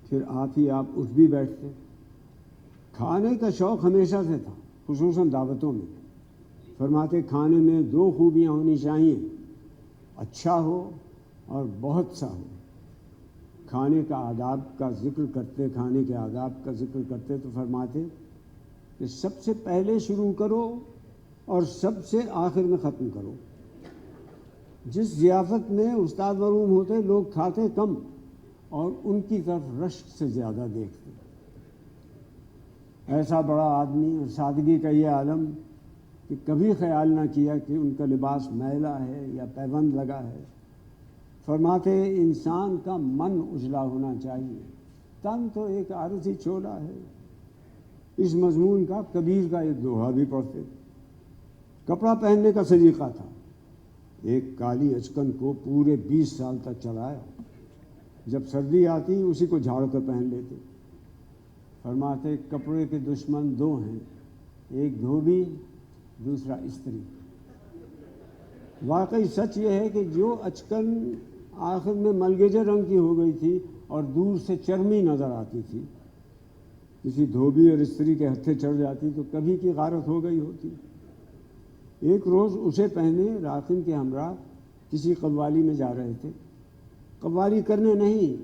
پھر آپ ہی آپ اٹھ بھی بیٹھتے. کھانے کا شوق ہمیشہ سے تھا، خصوصاً دعوتوں میں. فرماتے کھانے میں 2 خوبیاں ہونی چاہیے، اچھا ہو اور بہت سا ہو. کھانے کا آداب کا ذکر کرتے تو فرماتے کہ سب سے پہلے شروع کرو اور سب سے آخر میں ختم کرو. جس ضیافت میں استاد مرحوم ہوتے، لوگ کھاتے کم اور ان کی طرف رشک سے زیادہ دیکھتے. ایسا بڑا آدمی اور سادگی کا یہ عالم کہ کبھی خیال نہ کیا کہ ان کا لباس میلا ہے یا پیوند لگا ہے. فرماتے انسان کا من اجلا ہونا چاہیے، تن تو ایک عارضی چولا ہے. اس مضمون کا کبیر کا ایک دوہا بھی پڑھتے. کپڑا پہننے کا سلیقہ تھا. ایک کالی اچکن کو پورے 20 سال تک چلایا. جب سردی آتی اسی کو جھاڑ کر پہن لیتے. فرماتے کپڑے کے دشمن 2 ہیں، ایک دھوبی، دوسرا استری. واقعی سچ یہ ہے کہ جو اچکن آخر میں ملگیجے رنگ کی ہو گئی تھی اور دور سے چرمی نظر آتی تھی، کسی دھوبی اور استری کے ہتھے چڑھ جاتی تو کبھی کی غارت ہو گئی ہوتی. ایک روز اسے پہنے راقم کے ہمراہ کسی قوالی میں جا رہے تھے. قوالی کرنے نہیں،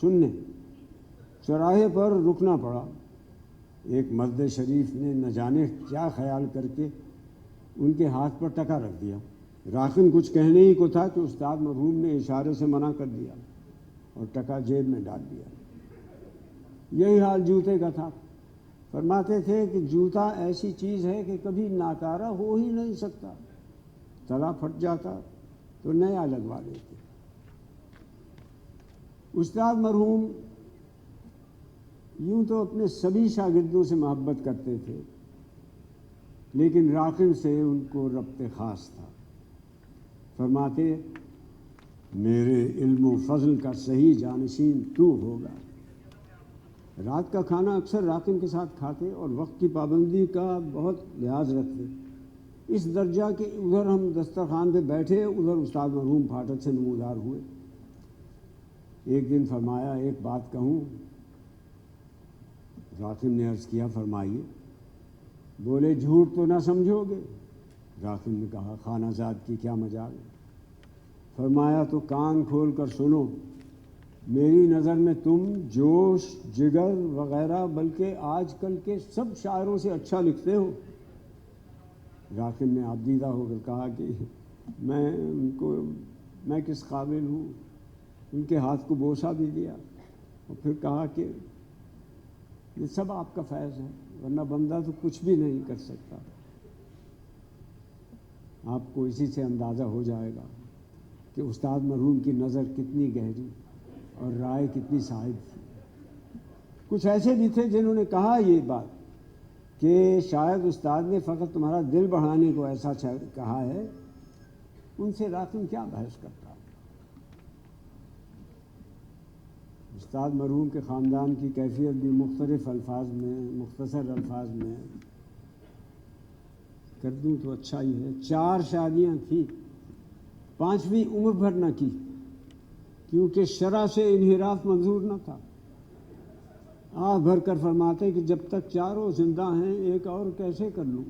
سننے. چوراہے پر رکنا پڑا. ایک مرد شریف نے نہ جانے کیا خیال کر کے ان کے ہاتھ پر ٹکا رکھ دیا. راقم کچھ کہنے ہی کو تھا کہ استاد مرحوم نے اشارے سے منع کر دیا اور ٹکا جیب میں ڈال دیا. یہی حال جوتے کا تھا. فرماتے تھے کہ جوتا ایسی چیز ہے کہ کبھی ناکارہ ہو ہی نہیں سکتا. تلا پھٹ جاتا تو نیا لگوا لیتے. استاد مرحوم یوں تو اپنے سبھی شاگردوں سے محبت کرتے تھے، لیکن راقم سے ان کو ربط خاص تھا. فرماتے میرے علم و فضل کا صحیح جانشین تو ہوگا. رات کا کھانا اکثر راقم کے ساتھ کھاتے اور وقت کی پابندی کا بہت لحاظ رکھتے. اس درجہ کہ ادھر ہم دسترخوان پہ بیٹھے، ادھر استاد مرحوم پھاٹک سے نمودار ہوئے. ایک دن فرمایا ایک بات کہوں. راقم نے عرض کیا فرمائیے. بولے جھوٹ تو نہ سمجھو گے؟ راقم نے کہا خانہ زاد کی کیا مجال ہے. فرمایا تو کان کھول کر سنو. میری نظر میں تم جوش، جگر وغیرہ بلکہ آج کل کے سب شاعروں سے اچھا لکھتے ہو. راقم نے آبدیدہ ہو کر کہا کہ میں کس قابل ہوں. ان کے ہاتھ کو بوسہ بھی دیا اور پھر کہا کہ یہ سب آپ کا فیض ہے، ورنہ بندہ تو کچھ بھی نہیں کر سکتا۔ آپ کو اسی سے اندازہ ہو جائے گا کہ استاد مرحوم کی نظر کتنی گہری اور رائے کتنی صائب تھی۔ کچھ ایسے بھی تھے جنہوں نے کہا یہ بات کہ شاید استاد نے فقط تمہارا دل بڑھانے کو ایسا کہا ہے، ان سے راکن کیا بحث کرتا۔ استاد مرحوم کے خاندان کی کیفیت بھی مختلف الفاظ میں، مختصر الفاظ میں کر دوں تو اچھا ہی ہے۔ 4 شادیاں تھیں، 5ویں عمر بھر نہ کی، کیونکہ شرع سے انحراف منظور نہ تھا۔ آہ بھر کر فرماتے کہ جب تک چاروں زندہ ہیں ایک اور کیسے کر لوں۔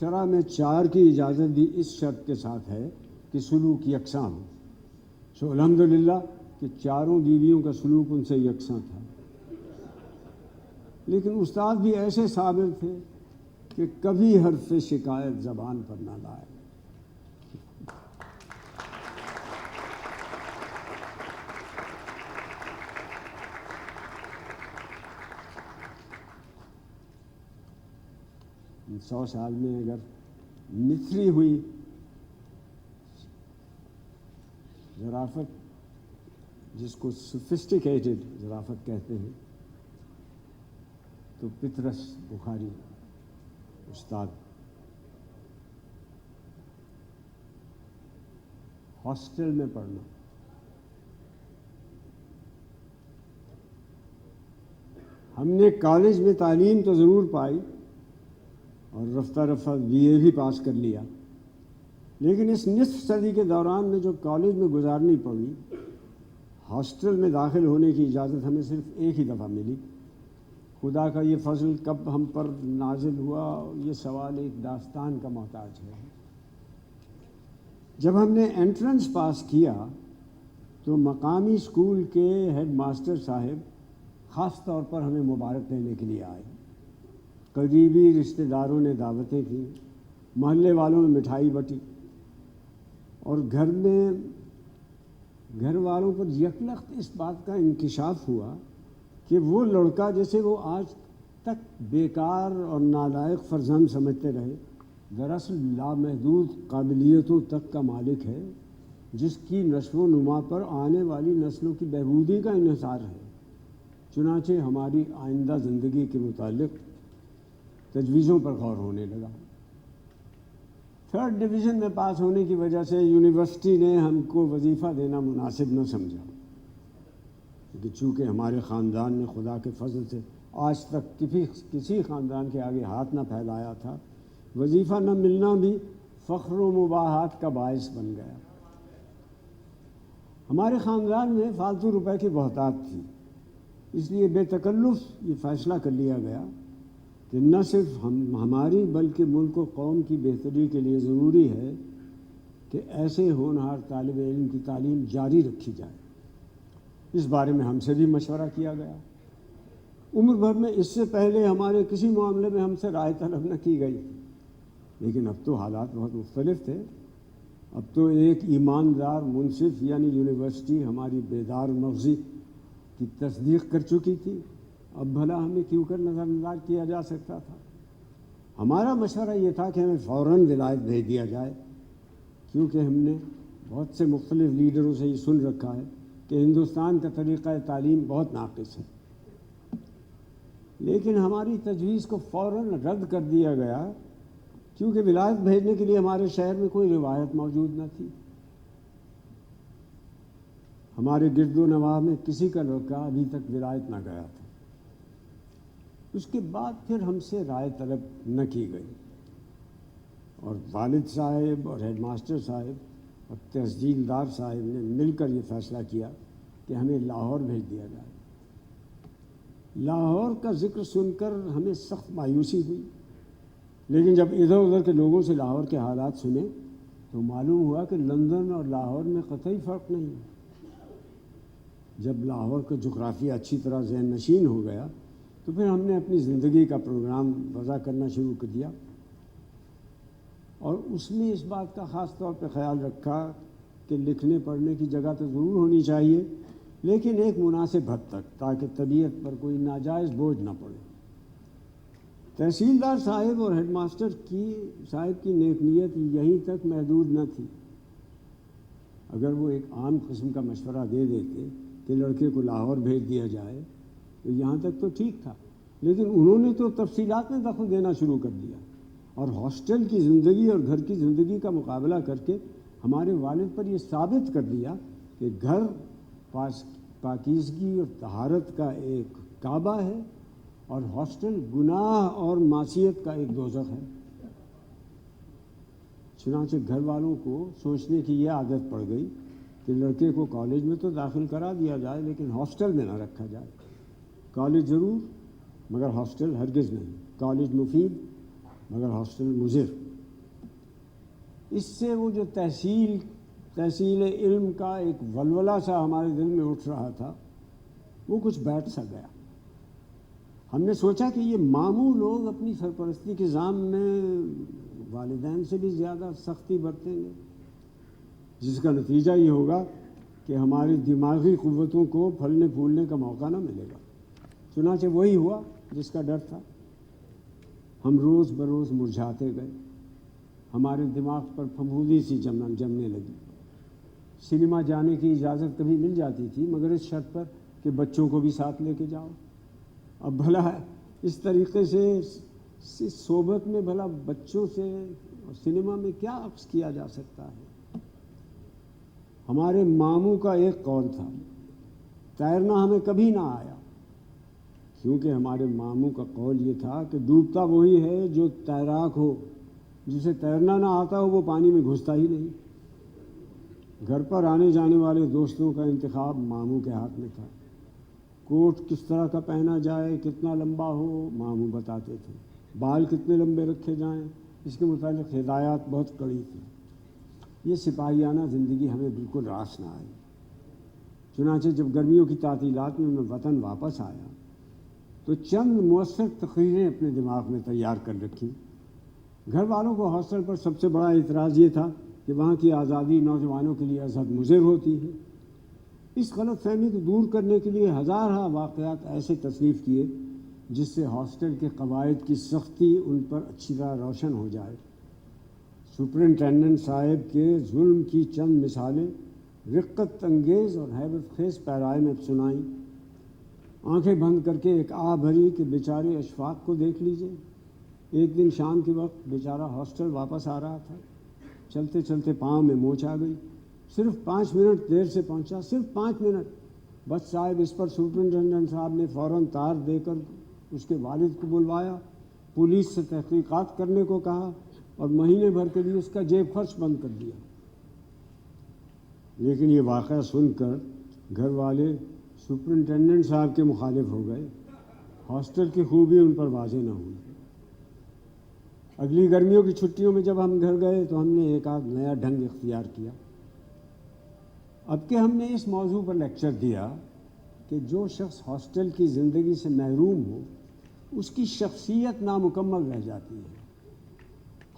شرع میں 4 کی اجازت بھی اس شرط کے ساتھ ہے کہ سلوک یکساں ہو۔ سو الحمدللہ کہ 4 بیویوں کا سلوک ان سے یکساں تھا، لیکن استاد بھی ایسے صابر تھے کہ کبھی حرف شکایت زبان پر نہ لائے۔ ان 100 سال میں اگر نتھری ہوئی ظرافت، جس کو سوفسٹیکیٹڈ ظرافت کہتے ہیں، تو پطرس بخاری استاد ہاسٹل میں پڑھنا، ہم نے کالج میں تعلیم تو ضرور پائی اور رفتہ رفتہ BA بھی پاس کر لیا، لیکن اس نصف صدی کے دوران میں جو کالج میں گزارنی پڑی، ہاسٹل میں داخل ہونے کی اجازت ہمیں صرف ایک ہی دفعہ ملی۔ خدا کا یہ فضل کب ہم پر نازل ہوا، یہ سوال ایک داستان کا محتاج ہے۔ جب ہم نے انٹرنس پاس کیا تو مقامی اسکول کے ہیڈ ماسٹر صاحب خاص طور پر ہمیں مبارک دینے کے لیے آئے۔ قریبی رشتہ داروں نے دعوتیں کی، محلے والوں نے مٹھائی بٹی، اور گھر والوں پر یکلخت اس بات کا انکشاف ہوا کہ وہ لڑکا جسے وہ آج تک بیکار اور نالائق فرزند سمجھتے رہے، دراصل لامحدود قابلیتوں تک کا مالک ہے، جس کی نشو و نما پر آنے والی نسلوں کی بہبودی کا انحصار ہے۔ چنانچہ ہماری آئندہ زندگی کے متعلق تجویزوں پر غور ہونے لگا۔ 3rd ڈویژن میں پاس ہونے کی وجہ سے یونیورسٹی نے ہم کو وظیفہ دینا مناسب نہ سمجھا، کہ چونکہ ہمارے خاندان نے خدا کے فضل سے آج تک کسی خاندان کے آگے ہاتھ نہ پھیلایا تھا، وظیفہ نہ ملنا بھی فخر و مباحات کا باعث بن گیا۔ ہمارے خاندان میں فالتو روپے کی بہتات تھی، اس لیے بے تکلف یہ فیصلہ کر لیا گیا کہ نہ صرف ہماری بلکہ ملک و قوم کی بہتری کے لیے ضروری ہے کہ ایسے ہونہار طالب علم کی تعلیم جاری رکھی جائے۔ اس بارے میں ہم سے بھی مشورہ کیا گیا۔ عمر بھر میں اس سے پہلے ہمارے کسی معاملے میں ہم سے رائے طلب نہ کی گئی، لیکن اب تو حالات بہت مختلف تھے۔ اب تو ایک ایماندار منصف یعنی یونیورسٹی ہماری بیدار مغزی کی تصدیق کر چکی تھی، اب بھلا ہمیں کیوں کر نظر انداز کیا جا سکتا تھا۔ ہمارا مشورہ یہ تھا کہ ہمیں فوراً ولایت بھیج دیا جائے، کیونکہ ہم نے بہت سے مختلف لیڈروں سے یہ سن رکھا ہے کہ ہندوستان کا طریقہ تعلیم بہت ناقص ہے۔ لیکن ہماری تجویز کو فوراً رد کر دیا گیا، کیونکہ ولایت بھیجنے کے لیے ہمارے شہر میں کوئی روایت موجود نہ تھی۔ ہمارے گرد و نواح میں کسی کا لڑکا ابھی تک ولایت نہ گیا تھا۔ اس کے بعد پھر ہم سے رائے طلب نہ کی گئی، اور والد صاحب اور ہیڈ ماسٹر صاحب اور تحصیلدار صاحب نے مل کر یہ فیصلہ کیا کہ ہمیں لاہور بھیج دیا جائے۔ لاہور کا ذکر سن کر ہمیں سخت مایوسی ہوئی، لیکن جب ادھر ادھر کے لوگوں سے لاہور کے حالات سنے تو معلوم ہوا کہ لندن اور لاہور میں قطعی فرق نہیں ہے۔ جب لاہور کا جغرافیہ اچھی طرح ذہن نشین ہو گیا تو پھر ہم نے اپنی زندگی کا پروگرام وضع کرنا شروع کر دیا، اور اس میں اس بات کا خاص طور پہ خیال رکھا کہ لکھنے پڑھنے کی جگہ تو ضرور ہونی چاہیے، لیکن ایک مناسب حد تک، تاکہ طبیعت پر کوئی ناجائز بوجھ نہ پڑے۔ تحصیلدار صاحب اور ہیڈ ماسٹر صاحب کی نیک نیت یہیں تک محدود نہ تھی۔ اگر وہ ایک عام قسم کا مشورہ دے دیتے کہ لڑکے کو لاہور بھیج دیا جائے تو یہاں تک تو ٹھیک تھا، لیکن انہوں نے تو تفصیلات میں دخل دینا شروع کر دیا اور ہاسٹل کی زندگی اور گھر کی زندگی کا مقابلہ کر کے ہمارے والد پر یہ ثابت کر دیا کہ گھر پاکیزگی اور طہارت کا ایک کعبہ ہے اور ہاسٹل گناہ اور معصیت کا ایک دوزخ ہے۔ چنانچہ گھر والوں کو سوچنے کی یہ عادت پڑ گئی کہ لڑکے کو کالج میں تو داخل کرا دیا جائے لیکن ہاسٹل میں نہ رکھا جائے۔ کالج ضرور مگر ہاسٹل ہرگز نہیں، کالج مفید مگر ہاسٹل مضر۔ اس سے وہ جو تحصیل علم کا ایک ولولہ سا ہمارے دل میں اٹھ رہا تھا وہ کچھ بیٹھ سا گیا۔ ہم نے سوچا کہ یہ ماموں لوگ اپنی سرپرستی کے ضامن میں والدین سے بھی زیادہ سختی برتیں گے، جس کا نتیجہ یہ ہوگا کہ ہماری دماغی قوتوں کو پھلنے پھولنے کا موقع نہ ملے گا۔ چنانچہ وہی ہوا جس کا ڈر تھا۔ ہم روز بروز مرجھاتے گئے، ہمارے دماغ پر پھپھوندی سی جمنے لگی۔ سنیما جانے کی اجازت کبھی مل جاتی تھی مگر اس شرط پر کہ بچوں کو بھی ساتھ لے کے جاؤ۔ اب بھلا اس طریقے سے اس صحبت میں بھلا بچوں سے سنیما میں کیا عکس کیا جا سکتا ہے؟ ہمارے ماموں کا ایک قول تھا، تیرنا ہمیں کبھی نہ آیا، کیونکہ ہمارے ماموں کا قول یہ تھا کہ ڈوبتا وہی ہے جو تیراک ہو، جسے تیرنا نہ آتا ہو وہ پانی میں گھستا ہی نہیں۔ گھر پر آنے جانے والے دوستوں کا انتخاب ماموں کے ہاتھ میں تھا۔ کوٹ کس طرح کا پہنا جائے، کتنا لمبا ہو، ماموں بتاتے تھے۔ بال کتنے لمبے رکھے جائیں، اس کے متعلق ہدایات بہت کڑی تھی۔ یہ سپاہیانہ زندگی ہمیں بالکل راس نہ آئی۔ چنانچہ جب گرمیوں کی تعطیلات میں میں وطن واپس آیا تو چند مؤثر تقریریں اپنے دماغ میں تیار کر رکھی۔ گھر والوں کو ہاسٹل پر سب سے بڑا اعتراض یہ تھا کہ وہاں کی آزادی نوجوانوں کے لیے ازحد مضر ہوتی ہے۔ اس غلط فہمی کو دور کرنے کے لیے ہزارہ واقعات ایسے تصنیف کیے جس سے ہاسٹل کے قواعد کی سختی ان پر اچھی طرح روشن ہو جائے۔ سپرنٹینڈنٹ صاحب کے ظلم کی چند مثالیں رقت انگیز اور حیبت خیز پیرائے میں سنائیں۔ آنکھیں بند کر کے ایک آہ بھری کہ بیچارے اشفاق کو دیکھ لیجئے۔ ایک دن شام کے وقت بیچارہ ہاسٹل واپس آ رہا تھا، چلتے چلتے پاؤں میں موچ آ گئی۔ صرف 5 منٹ دیر سے پہنچا، صرف 5 منٹ۔ بس صاحب اس پر سپرنٹینڈنٹ صاحب نے فوراً تار دے کر اس کے والد کو بلوایا، پولیس سے تحقیقات کرنے کو کہا اور مہینے بھر کے لیے اس کا جیب خرچ بند کر دیا۔ لیکن یہ واقعہ سن کر گھر والے سپرنٹینڈنٹ صاحب کے مخالف ہو گئے۔ ہاسٹل کی خوبی ان پر واضح نہ ہوئی۔ اگلی گرمیوں کی چھٹیوں میں جب ہم گھر گئے تو ہم نے ایک آدھ نیا ڈھنگ اختیار کیا۔ اب کہ ہم نے اس موضوع پر لیکچر دیا کہ جو شخص ہاسٹل کی زندگی سے محروم ہو اس کی شخصیت نامکمل رہ جاتی ہے۔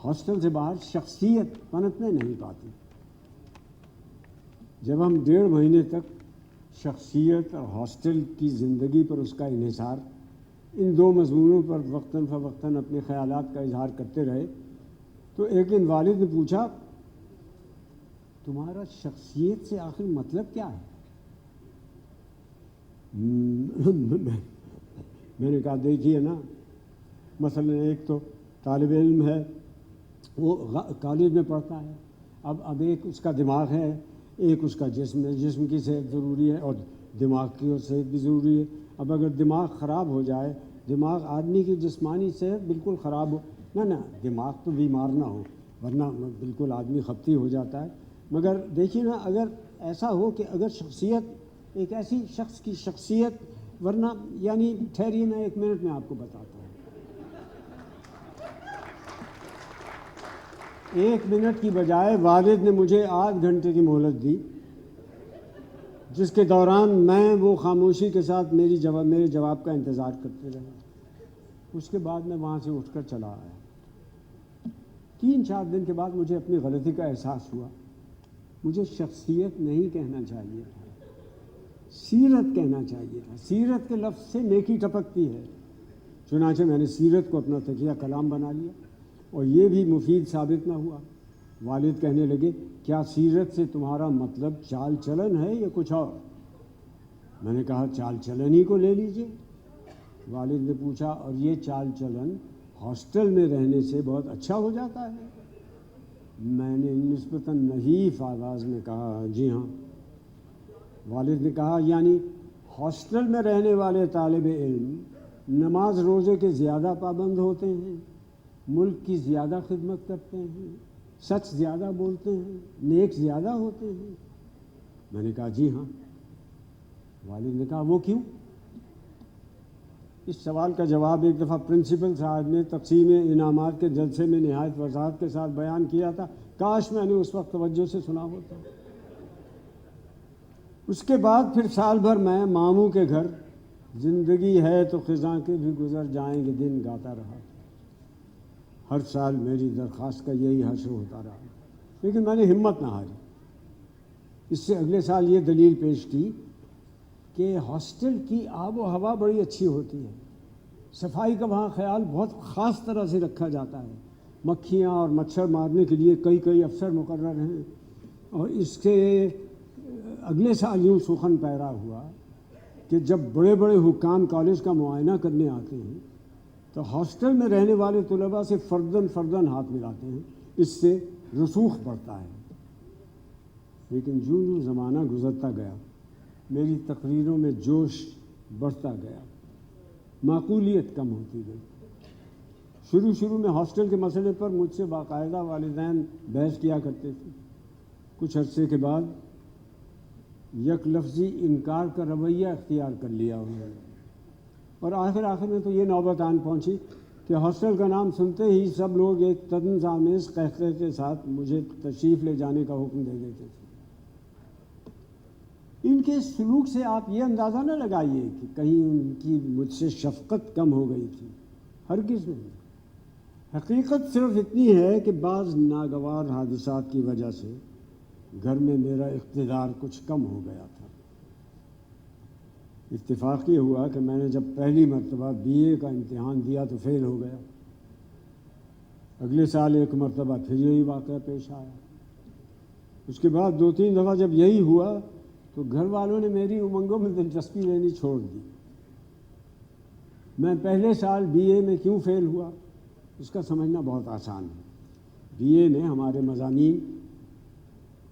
ہاسٹل سے باہر شخصیت پنپنے نہیں پاتی۔ جب ہم 1.5 مہینے تک شخصیت اور ہاسٹل کی زندگی پر اس کا انحصار، ان 2 مضمونوں پر وقتاً فوقتاً اپنے خیالات کا اظہار کرتے رہے تو ایک دن والد نے پوچھا، تمہارا شخصیت سے آخر مطلب کیا ہے؟ میں نے کہا دیکھیے نا، مثلا ایک تو طالب علم ہے، وہ کالج میں پڑھتا ہے، اب ایک اس کا دماغ ہے، ایک اس کا جسم ہے، جسم کی صحت ضروری ہے اور دماغ کی صحت بھی ضروری ہے۔ اب اگر دماغ خراب ہو جائے، دماغ آدمی کی جسمانی صحت بالکل خراب ہو، نہ دماغ تو بیمار نہ ہو ورنہ بالکل آدمی خپتی ہو جاتا ہے۔ مگر دیکھیے نا، اگر ایسا ہو کہ اگر شخصیت ایک ایسی شخص کی شخصیت، ورنہ یعنی ٹھہریے میں 1 منٹ میں آپ کو بتاتا ہوں۔ 1 منٹ کی بجائے والد نے مجھے آدھ گھنٹے کی مہلت دی، جس کے دوران میں وہ خاموشی کے ساتھ میرے جواب کا انتظار کرتے رہا۔ اس کے بعد میں وہاں سے اٹھ کر چلا آیا۔ 3-4 دن کے بعد مجھے اپنی غلطی کا احساس ہوا۔ مجھے شخصیت نہیں کہنا چاہیے تھا، سیرت کہنا چاہیے تھا۔ سیرت کے لفظ سے نیکی ٹپکتی ہے، چنانچہ میں نے سیرت کو اپنا تکیہ کلام بنا لیا، اور یہ بھی مفید ثابت نہ ہوا۔ والد کہنے لگے کیا سیرت سے تمہارا مطلب چال چلن ہے یا کچھ اور؟ میں نے کہا چال چلن ہی کو لے لیجئے۔ والد نے پوچھا اور یہ چال چلن ہاسٹل میں رہنے سے بہت اچھا ہو جاتا ہے؟ میں نے نسبتاً نحیف آواز میں کہا جی ہاں۔ والد نے کہا یعنی ہاسٹل میں رہنے والے طالب علم نماز روزے کے زیادہ پابند ہوتے ہیں، ملک کی زیادہ خدمت کرتے ہیں، سچ زیادہ بولتے ہیں، نیک زیادہ ہوتے ہیں؟ میں نے کہا جی ہاں۔ والد نے کہا وہ کیوں؟ اس سوال کا جواب ایک دفعہ پرنسپل صاحب نے تقسیم انعامات کے جلسے میں نہایت وضاحت کے ساتھ بیان کیا تھا، کاش میں نے اس وقت توجہ سے سنا ہوتا۔ اس کے بعد پھر سال بھر میں ماموں کے گھر زندگی ہے تو خزاں کے بھی گزر جائیں گے دن گاتا رہا۔ ہر سال میری درخواست کا یہی حشر ہوتا رہا، لیکن میں نے ہمت نہ ہاری۔ اس سے اگلے سال یہ دلیل پیش کی کہ ہاسٹل کی آب و ہوا بڑی اچھی ہوتی ہے، صفائی کا وہاں خیال بہت خاص طرح سے رکھا جاتا ہے، مکھیاں اور مچھر مارنے کے لیے کئی افسر مقرر ہیں۔ اور اس کے اگلے سال یوں سخن پیرا ہوا کہ جب بڑے بڑے حکام کالج کا معائنہ کرنے آتے ہیں تو ہاسٹل میں رہنے والے طلباء سے فرداً ہاتھ ملاتے ہیں، اس سے رسوخ بڑھتا ہے۔ لیکن جوں زمانہ گزرتا گیا میری تقریروں میں جوش بڑھتا گیا، معقولیت کم ہوتی گئی۔ شروع میں ہاسٹل کے مسئلے پر مجھ سے باقاعدہ والدین بحث کیا کرتے تھے، کچھ عرصے کے بعد یک لفظی انکار کا رویہ اختیار کر لیا انہوں نے، اور آخر میں تو یہ نوبت آن پہنچی کہ ہاسٹل کا نام سنتے ہی سب لوگ ایک طنز آمیز قہقہے کے ساتھ مجھے تشریف لے جانے کا حکم دے دیتے تھے۔ ان کے سلوک سے آپ یہ اندازہ نہ لگائیے کہ کہیں ان کی مجھ سے شفقت کم ہو گئی تھی، ہرگز نہیں۔ حقیقت صرف اتنی ہے کہ بعض ناگوار حادثات کی وجہ سے گھر میں میرا اقتدار کچھ کم ہو گیا تھا۔ اتفاق یہ ہوا کہ میں نے جب پہلی مرتبہ BA کا امتحان دیا تو فیل ہو گیا۔ اگلے سال ایک مرتبہ پھر یہی واقعہ پیش آیا۔ اس کے بعد 2-3 دفعہ جب یہی ہوا تو گھر والوں نے میری امنگوں میں دلچسپی لینی چھوڑ دی۔ میں پہلے سال BA میں کیوں فیل ہوا اس کا سمجھنا بہت آسان ہے۔ BA میں ہمارے مضامین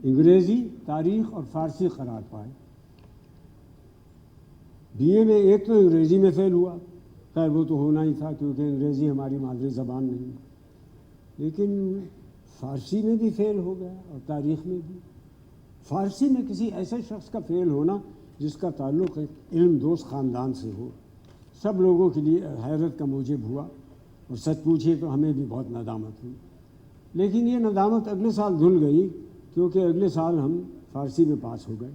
انگریزی، تاریخ اور فارسی قرار پائے۔ BA میں ایک تو انگریزی میں فیل ہوا، خیر وہ تو ہونا ہی تھا کیونکہ انگریزی ہماری مادری زبان نہیں، لیکن فارسی میں بھی فیل ہو گیا اور تاریخ میں بھی۔ فارسی میں کسی ایسے شخص کا فیل ہونا جس کا تعلق ایک علم دوست خاندان سے ہو سب لوگوں کے لیے حیرت کا موجب ہوا، اور سچ پوچھیے تو ہمیں بھی بہت ندامت ہوئی۔ لیکن یہ ندامت اگلے سال دھل گئی کیونکہ اگلے سال ہم فارسی میں پاس ہو گئے،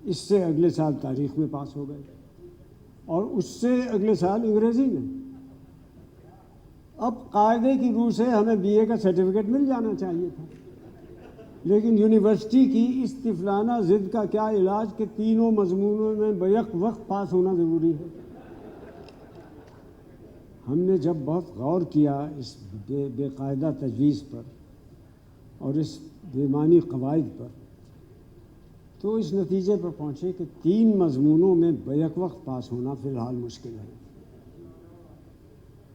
اس سے اگلے سال تاریخ میں پاس ہو گئے، اور اس سے اگلے سال انگریزی میں۔ اب قاعدے کی روح سے ہمیں BA کا سرٹیفکیٹ مل جانا چاہیے تھا، لیکن یونیورسٹی کی اس طفلانہ ضد کا کیا علاج کہ تینوں مضمونوں میں بیک وقت پاس ہونا ضروری ہے۔ ہم نے جب بہت غور کیا اس بے قاعدہ تجویز پر اور اس بے معنی قواعد پر تو اس نتیجے پر پہنچے کہ 3 مضمونوں میں بیک وقت پاس ہونا فی الحال مشکل ہے۔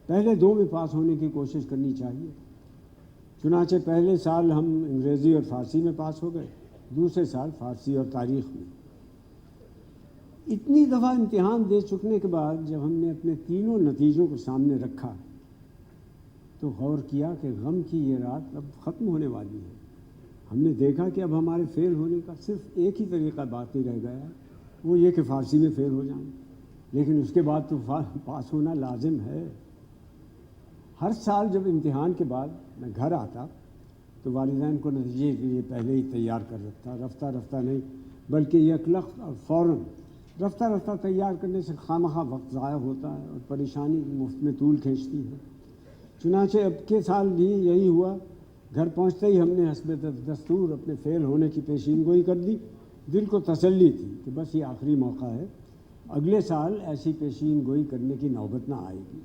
پہلے 2 میں پاس ہونے کی کوشش کرنی چاہیے۔ چنانچہ پہلے سال ہم انگریزی اور فارسی میں پاس ہو گئے، دوسرے سال فارسی اور تاریخ میں۔ اتنی دفعہ امتحان دے چکنے کے بعد جب ہم نے اپنے تینوں نتیجوں کو سامنے رکھا تو غور کیا کہ غم کی یہ رات اب ختم ہونے والی ہے۔ ہم نے دیکھا کہ اب ہمارے فیل ہونے کا صرف ایک ہی طریقہ باقی رہ گیا ہے، وہ یہ کہ فارسی میں فیل ہو جائیں، لیکن اس کے بعد تو پاس ہونا لازم ہے۔ ہر سال جب امتحان کے بعد میں گھر آتا تو والدین کو نتیجے کے لیے پہلے ہی تیار کر رکھتا، رفتہ نہیں بلکہ یکلخت اور فوراً۔ رفتہ تیار کرنے سے خواہ وقت ضائع ہوتا ہے اور پریشانی مفت میں طول کھینچتی ہے۔ چنانچہ اب کے سال بھی یہی ہوا گھر پہنچتے ہی ہم نے حسب دستور اپنے فیل ہونے کی پیشین گوئی کر دی. دل کو تسلی تھی کہ بس یہ آخری موقع ہے، اگلے سال ایسی پیشین گوئی کرنے کی نوبت نہ آئے گی،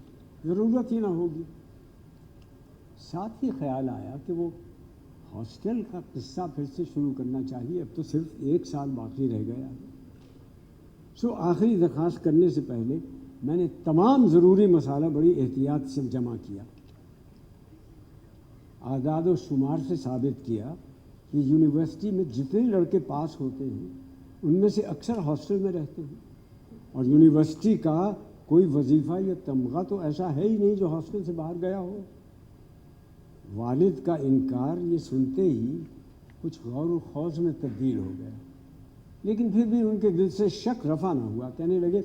ضرورت ہی نہ ہوگی. ساتھ ہی خیال آیا کہ وہ ہاسٹل کا قصہ پھر سے شروع کرنا چاہیے، اب تو صرف 1 سال باقی رہ گیا ہے. سو آخری درخواست کرنے سے پہلے میں نے تمام ضروری مسالہ بڑی احتیاط سے جمع کیا. اعداد و شمار سے ثابت کیا کہ یونیورسٹی میں جتنے لڑکے پاس ہوتے ہیں ان میں سے اکثر ہاسٹل میں رہتے ہیں، اور یونیورسٹی کا کوئی وظیفہ یا تمغہ تو ایسا ہے ہی نہیں جو ہاسٹل سے باہر گیا ہو. والد کا انکار یہ سنتے ہی کچھ غور و خوض میں تبدیل ہو گیا، لیکن پھر بھی ان کے دل سے شک رفع نہ ہوا. کہنے لگے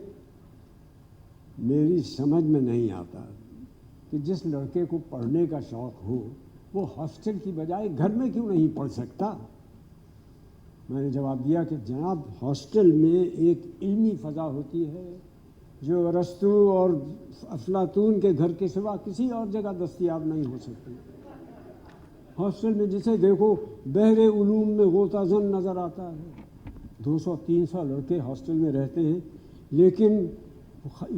میری سمجھ میں نہیں آتا کہ جس لڑکے کو پڑھنے کا شوق ہو وہ ہاسٹل کی بجائے گھر میں کیوں نہیں پڑھ سکتا. میں نے جواب دیا کہ جناب ہاسٹل میں ایک علمی فضا ہوتی ہے جو ارسطو اور افلاطون کے گھر کے سوا کسی اور جگہ دستیاب نہیں ہو سکتی. ہاسٹل میں جسے دیکھو بحر علوم میں غوطہ زن نظر آتا ہے. 200-300 لڑکے ہاسٹل میں رہتے ہیں، لیکن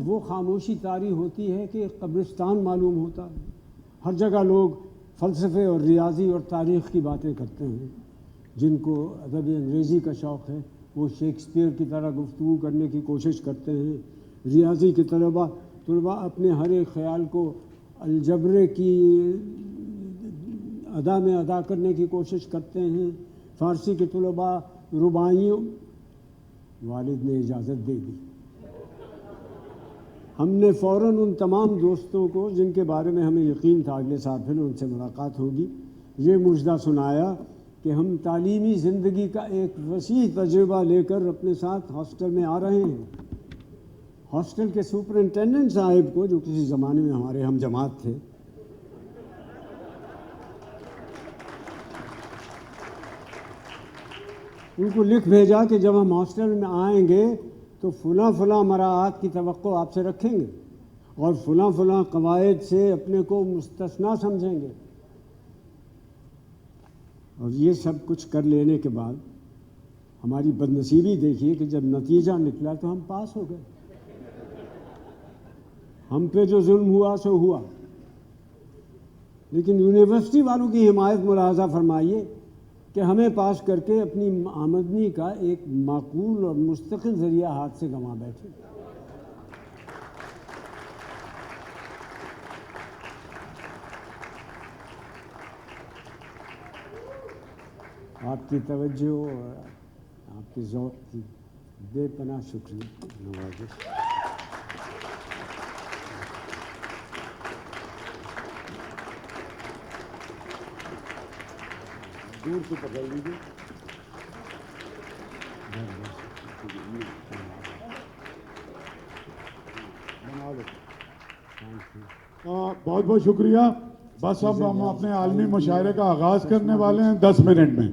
وہ خاموشی طاری ہوتی ہے کہ ایک قبرستان معلوم ہوتا ہے. ہر جگہ لوگ فلسفے اور ریاضی اور تاریخ کی باتیں کرتے ہیں. جن کو ادب انگریزی کا شوق ہے وہ شیکسپیئر کی طرح گفتگو کرنے کی کوشش کرتے ہیں. ریاضی کے طلباء اپنے ہر ایک خیال کو الجبرے کی ادا میں ادا کرنے کی کوشش کرتے ہیں. فارسی کے طلباء رباعیوں. والد نے اجازت دے دی. ہم نے فوراً ان تمام دوستوں کو جن کے بارے میں ہمیں یقین تھا اگلے سال پھر ان سے ملاقات ہوگی یہ مژدہ سنایا کہ ہم تعلیمی زندگی کا ایک وسیع تجربہ لے کر اپنے ساتھ ہاسٹل میں آ رہے ہیں. ہاسٹل کے سپرنٹینڈنٹ صاحب کو، جو کسی زمانے میں ہمارے ہم جماعت تھے، ان کو لکھ بھیجا کہ جب ہم ہاسٹل میں آئیں گے تو فلاں فلاں مراعات کی توقع آپ سے رکھیں گے اور فلاں فلاں قواعد سے اپنے کو مستثنا سمجھیں گے. اور یہ سب کچھ کر لینے کے بعد ہماری بدنصیبی دیکھیے کہ جب نتیجہ نکلا تو ہم پاس ہو گئے. ہم پہ جو ظلم ہوا سو ہوا، لیکن یونیورسٹی والوں کی حمایت ملاحظہ فرمائیے کہ ہمیں پاس کر کے اپنی آمدنی کا ایک معقول اور مستقل ذریعہ ہاتھ سے گنوا بیٹھے. آپ کی توجہ اور آپ کے ذوق کی بے پناہ شکریہ. نوازش. دور سے پکڑ لیجیے. بہت بہت شکریہ. بس اب ہم اپنے عالمی مشاعرے کا آغاز کرنے والے ہیں 10 منٹ میں.